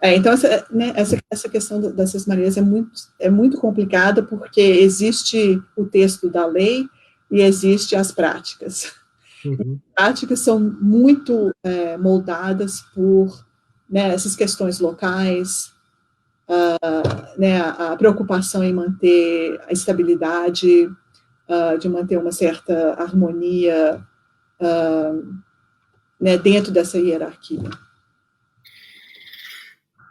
essa questão das sesmarias é muito complicada, porque existe o texto da lei e existe as práticas. Uhum. As práticas são muito moldadas por, né, essas questões locais, né, a preocupação em manter a estabilidade, de manter uma certa harmonia, né, dentro dessa hierarquia.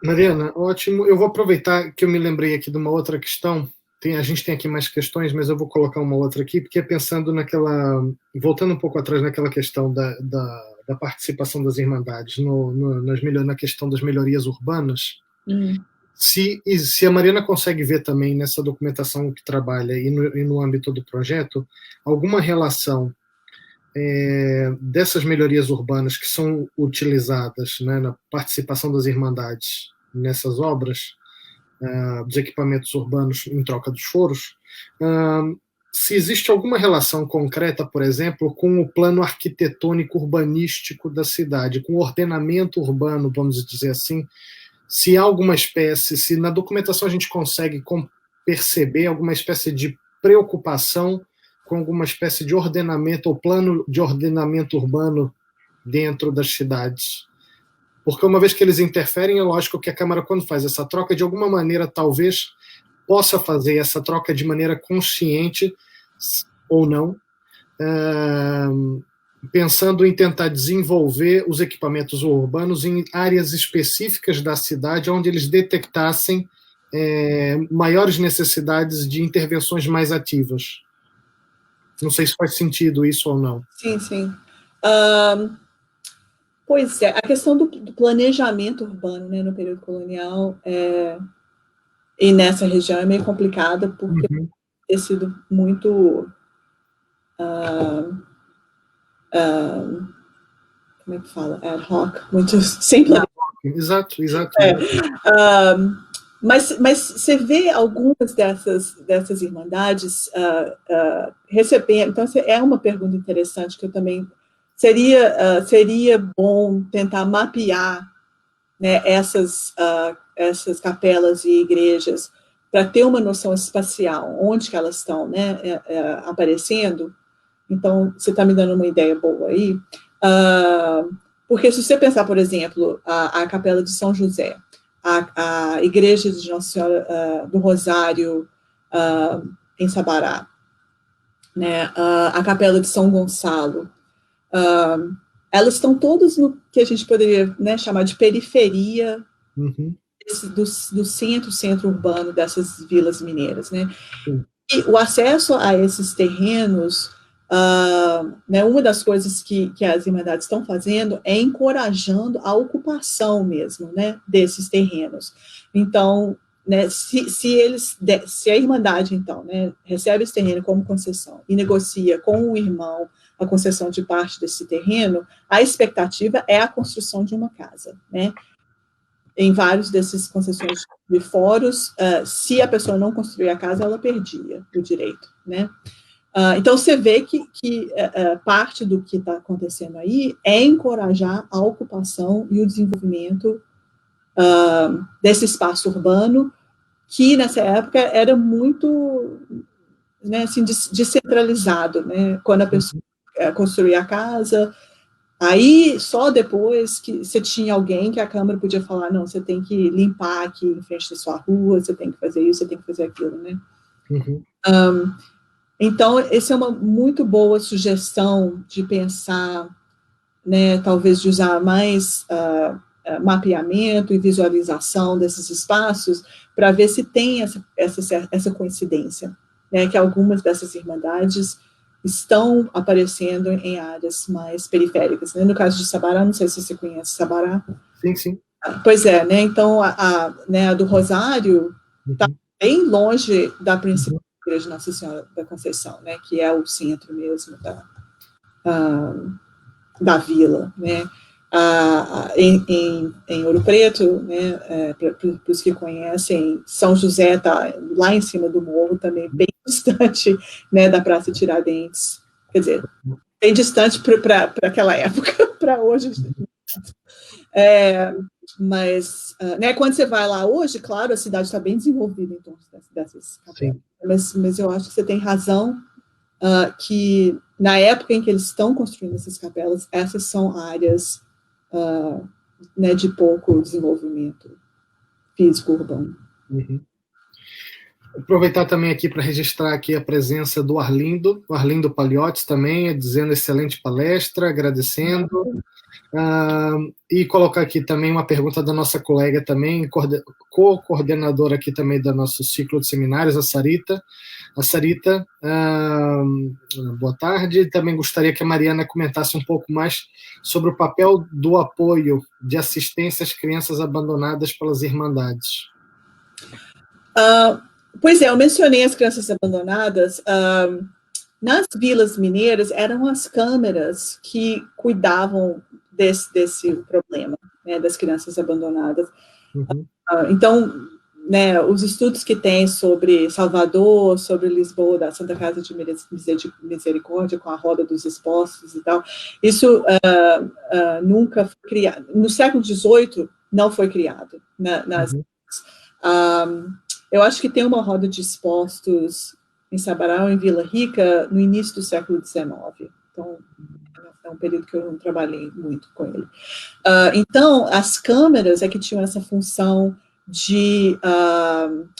Mariana, ótimo. Eu vou aproveitar que eu me lembrei aqui de uma outra questão. A gente tem aqui mais questões, mas eu vou colocar uma outra aqui, porque pensando voltando um pouco atrás naquela questão da participação das irmandades na questão das melhorias urbanas, se a Mariana consegue ver também nessa documentação que trabalha e no âmbito do projeto, alguma relação dessas melhorias urbanas que são utilizadas, né, na participação das irmandades nessas obras, dos equipamentos urbanos em troca dos foros, se existe alguma relação concreta, por exemplo, com o plano arquitetônico urbanístico da cidade, com o ordenamento urbano, vamos dizer assim, se há alguma espécie, se na documentação a gente consegue perceber alguma espécie de preocupação com alguma espécie de ordenamento ou plano de ordenamento urbano dentro das cidades. Porque uma vez que eles interferem, é lógico que a Câmara, quando faz essa troca, de alguma maneira, talvez possa fazer essa troca de maneira consciente ou não, pensando em tentar desenvolver os equipamentos urbanos em áreas específicas da cidade, onde eles detectassem maiores necessidades de intervenções mais ativas. Não sei se faz sentido isso ou não. Sim, sim. Pois é, a questão do planejamento urbano, né, no período colonial e nessa região é meio complicada, porque tem sido muito... como é que fala? Ad hoc, muito sem planejamento. Exato. Mas você vê algumas dessas irmandades recebendo... Então, é uma pergunta interessante que eu também... Seria bom tentar mapear, né, essas capelas e igrejas para ter uma noção espacial, onde que elas estão, né, aparecendo. Então, você está me dando uma ideia boa aí. Porque se você pensar, por exemplo, a Capela de São José, a Igreja de Nossa Senhora do Rosário, em Sabará, né, a Capela de São Gonçalo, elas estão todas no que a gente poderia, né, chamar de periferia do centro urbano dessas vilas mineiras, né? E o acesso a esses terrenos, né, uma das coisas que as irmandades estão fazendo é encorajando a ocupação mesmo, né, desses terrenos. Então, né, se a Irmandade, então, né, recebe esse terreno como concessão e negocia com o irmão a concessão de parte desse terreno, a expectativa é a construção de uma casa, né? Em vários desses concessões de fóruns, se a pessoa não construir a casa, ela perdia o direito, né? Então, você vê que parte do que está acontecendo aí é encorajar a ocupação e o desenvolvimento desse espaço urbano, que nessa época era muito, né, assim, descentralizado, né? Quando a pessoa construía a casa, aí só depois que você tinha alguém que a Câmara podia falar, não, você tem que limpar aqui em frente da sua rua, você tem que fazer isso, você tem que fazer aquilo, né? Então, essa é uma muito boa sugestão de pensar, né, talvez de usar mais mapeamento e visualização desses espaços para ver se tem essa coincidência, né, que algumas dessas irmandades estão aparecendo em áreas mais periféricas, né? No caso de Sabará, não sei se você conhece Sabará. Sim, sim. Pois é, né? Então, né, a do Rosário está bem longe da principal igreja Nossa Senhora da Conceição, né? Que é o centro mesmo da vila, né? Em Ouro Preto, né, para os que conhecem, São José está lá em cima do morro, também bem distante, né, da Praça Tiradentes, quer dizer, bem distante para aquela época, para hoje. Mas, né, quando você vai lá hoje, claro, a cidade está bem desenvolvida em torno dessas capelas, mas eu acho que você tem razão que na época em que eles estão construindo essas capelas, essas são áreas né, de pouco desenvolvimento físico urbano. Aproveitar também aqui para registrar aqui a presença do Arlindo Paliotti também, dizendo excelente palestra, agradecendo. E colocar aqui também uma pergunta da nossa colega também, co-coordenadora aqui também do nosso ciclo de seminários, a Sarita. Boa tarde. Também gostaria que a Mariana comentasse um pouco mais sobre o papel do apoio de assistência às crianças abandonadas pelas Irmandades. Pois é, eu mencionei as crianças abandonadas. Nas vilas mineiras, eram as câmeras que cuidavam desse problema, né, das crianças abandonadas. Então, né, os estudos que tem sobre Salvador, sobre Lisboa, da Santa Casa de Misericórdia, com a Roda dos Expostos e tal, isso nunca foi criado. No século XVIII, não foi criado. Eu acho que tem uma roda de expostos em Sabará ou em Vila Rica no início do século XIX. Então, é um período que eu não trabalhei muito com ele. Então, as câmeras é que tinham essa função de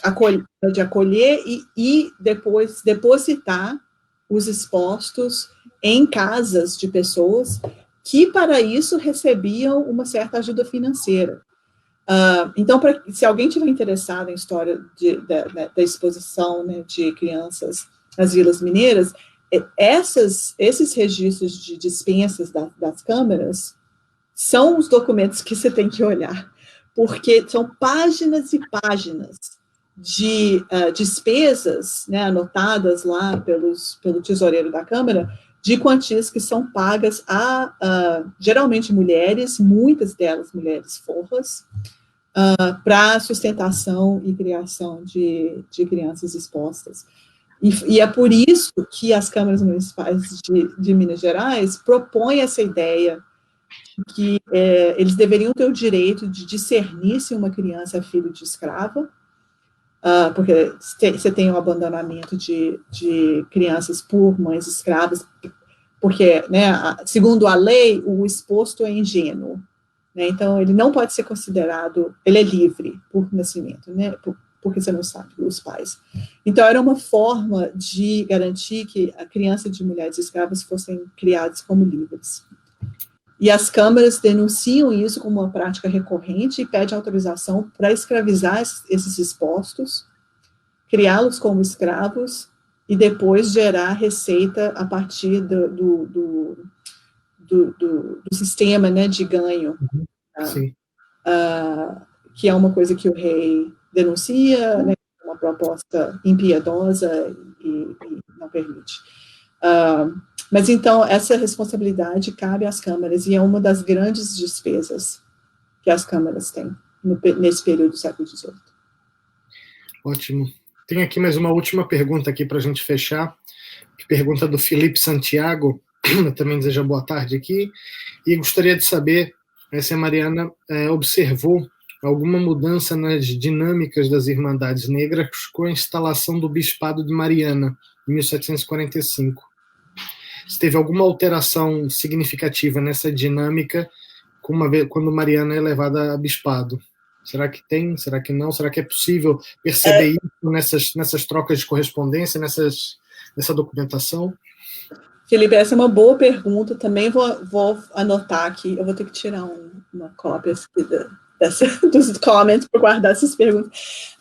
acolher e depois depositar os expostos em casas de pessoas que, para isso, recebiam uma certa ajuda financeira. Então, se alguém tiver interessado em história da exposição, né, de crianças nas vilas mineiras, esses registros de dispensas das câmeras são os documentos que você tem que olhar, porque são páginas e páginas de despesas, né, anotadas lá pelo tesoureiro da Câmara, de quantias que são pagas a geralmente mulheres, muitas delas mulheres forras, para sustentação e criação de crianças expostas. E é por isso que as câmaras municipais de Minas Gerais propõem essa ideia de que eles deveriam ter o direito de discernir se uma criança é filho de escrava, porque você tem o abandonamento de crianças por mães escravas, porque, né, segundo a lei, o exposto é ingênuo, né, então ele não pode ser considerado, ele é livre por nascimento, né, porque você não sabe os pais. Então, era uma forma de garantir que a criança de mulheres escravas fossem criadas como livres. E as câmaras denunciam isso como uma prática recorrente e pedem autorização para escravizar esses expostos, criá-los como escravos e depois gerar receita a partir do sistema, né, de ganho. Sim. que é uma coisa que o rei denuncia, né, uma proposta impiedosa e não permite. Mas, então, essa responsabilidade cabe às câmaras, e é uma das grandes despesas que as câmaras têm nesse período do século XVIII. Ótimo. Tem aqui mais uma última pergunta aqui para a gente fechar, pergunta do Felipe Santiago, também deseja boa tarde aqui, e gostaria de saber se a Mariana observou alguma mudança nas dinâmicas das Irmandades Negras com a instalação do Bispado de Mariana, em 1745. Se teve alguma alteração significativa nessa dinâmica quando Mariana é levada a bispado. Será que tem? Será que não? Será que é possível perceber isso nessas trocas de correspondência, nessa documentação? Felipe, essa é uma boa pergunta. Também vou anotar aqui. Eu vou ter que tirar uma cópia dos comments para guardar essas perguntas.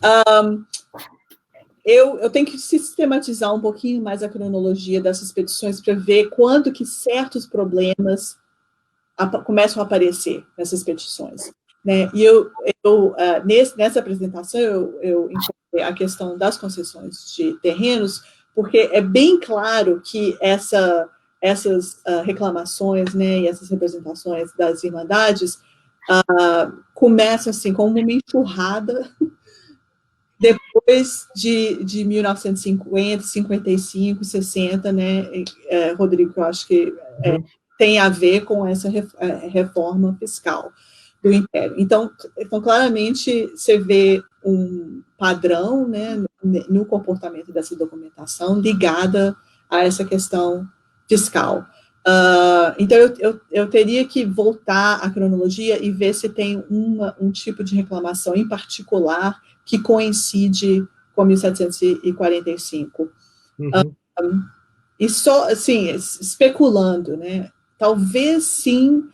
Eu tenho que sistematizar um pouquinho mais a cronologia dessas petições para ver quando que certos problemas começam a aparecer nessas petições, né? E nessa apresentação eu encontrei a questão das concessões de terrenos, porque é bem claro que essas reclamações, né, e essas representações das irmandades começam assim como uma enxurrada depois de 1950, 55, 60, né, Rodrigo, eu acho que tem a ver com essa reforma fiscal do Império. Então, claramente, você vê um padrão, né, no comportamento dessa documentação ligada a essa questão fiscal. Então, eu teria que voltar à cronologia e ver se tem um tipo de reclamação em particular que coincide com 1745. E só, assim, especulando, né, talvez sim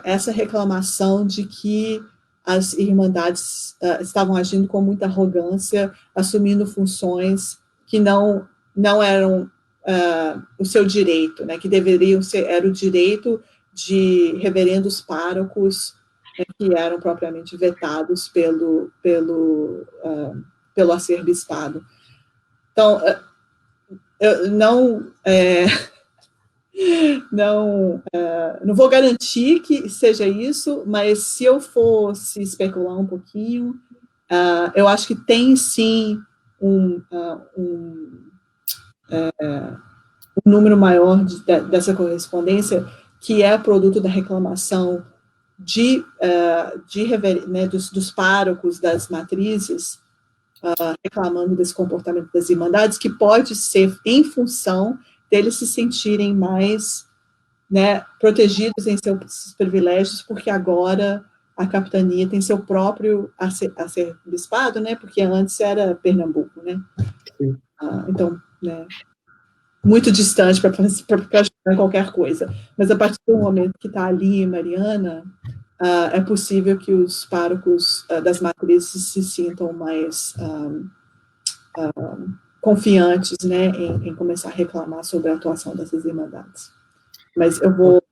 essa reclamação de que as irmandades estavam agindo com muita arrogância, assumindo funções que não eram o seu direito, né, que deveriam ser, era o direito de reverendos párocos, né, que eram propriamente vetados pelo arcebispado. Então, eu não vou garantir que seja isso, mas se eu fosse especular um pouquinho, eu acho que tem sim um número maior dessa correspondência que é produto da reclamação né, dos párocos, das matrizes, reclamando desse comportamento das irmandades, que pode ser em função deles se sentirem mais, né, protegidos em seus privilégios, porque agora a capitania tem seu próprio arcebispado, né, porque antes era Pernambuco, né. Então, né, muito distante para ajudar em qualquer coisa. Mas a partir do momento que está ali em Mariana, é possível que os párocos das matrizes se sintam mais confiantes, né, em começar a reclamar sobre a atuação dessas irmandades. Mas eu vou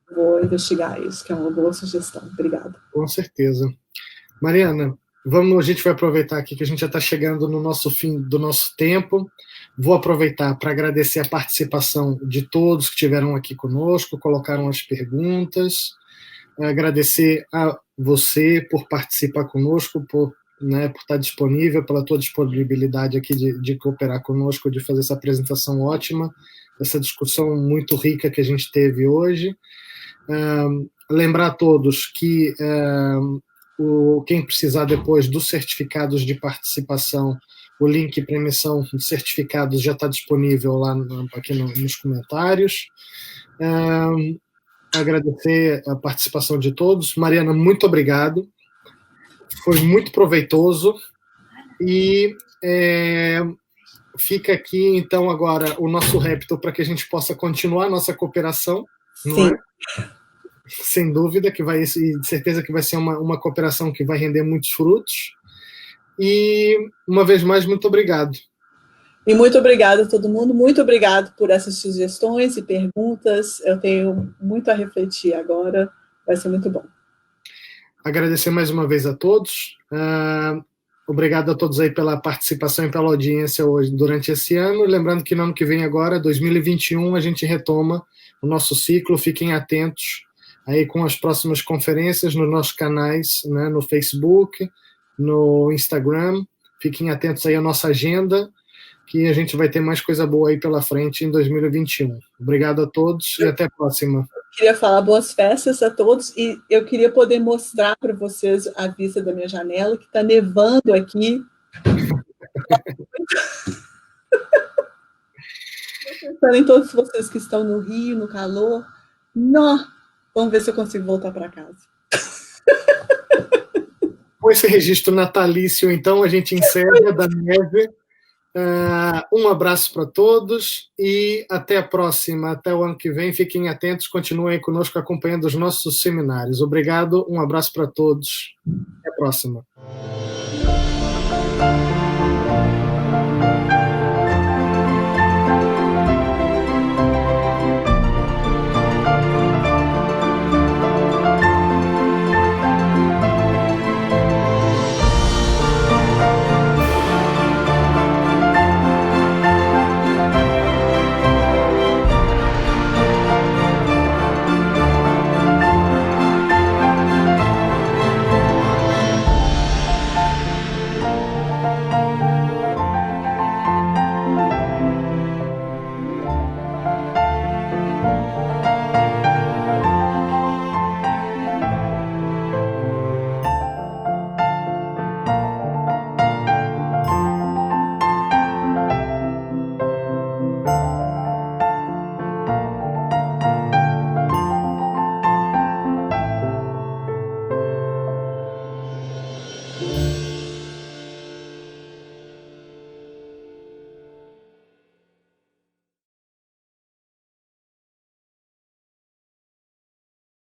investigar isso, que é uma boa sugestão. Obrigada. Com certeza. Mariana, a gente vai aproveitar aqui que a gente já está chegando no nosso fim do nosso tempo. Vou aproveitar para agradecer a participação de todos que estiveram aqui conosco, colocaram as perguntas, agradecer a você por participar conosco, por estar disponível, pela tua disponibilidade aqui de cooperar conosco, de fazer essa apresentação ótima, essa discussão muito rica que a gente teve hoje. Lembrar a todos que quem precisar depois dos certificados de participação, o link para emissão de certificados já está disponível lá aqui nos comentários. Agradecer a participação de todos. Mariana, muito obrigado. Foi muito proveitoso. E fica aqui, então, agora o nosso repto para que a gente possa continuar a nossa cooperação. Sim. Não é? Sem dúvida, que vai, de certeza que vai ser uma cooperação que vai render muitos frutos. E, uma vez mais, muito obrigado. E muito obrigada a todo mundo, muito obrigado por essas sugestões e perguntas, eu tenho muito a refletir agora, vai ser muito bom. agradecer mais uma vez a todos. Obrigado a todos aí pela participação e pela audiência hoje, durante esse ano. Lembrando que no ano que vem agora, 2021, a gente retoma o nosso ciclo. Fiquem atentos aí com as próximas conferências nos nossos canais, né, no Facebook, no Instagram. Fiquem atentos aí à nossa agenda, que a gente vai ter mais coisa boa aí pela frente em 2021. Obrigado a todos e até a próxima. Queria falar boas festas a todos e eu queria poder mostrar para vocês a vista da minha janela, que está nevando aqui. Pensando em todos vocês que estão no Rio, no calor. Vamos ver se eu consigo voltar para casa. Com esse registro natalício, então, a gente encerra da neve. Um abraço para todos e até a próxima, até o ano que vem. Fiquem atentos, continuem conosco acompanhando os nossos seminários. Obrigado, um abraço para todos. Até a próxima.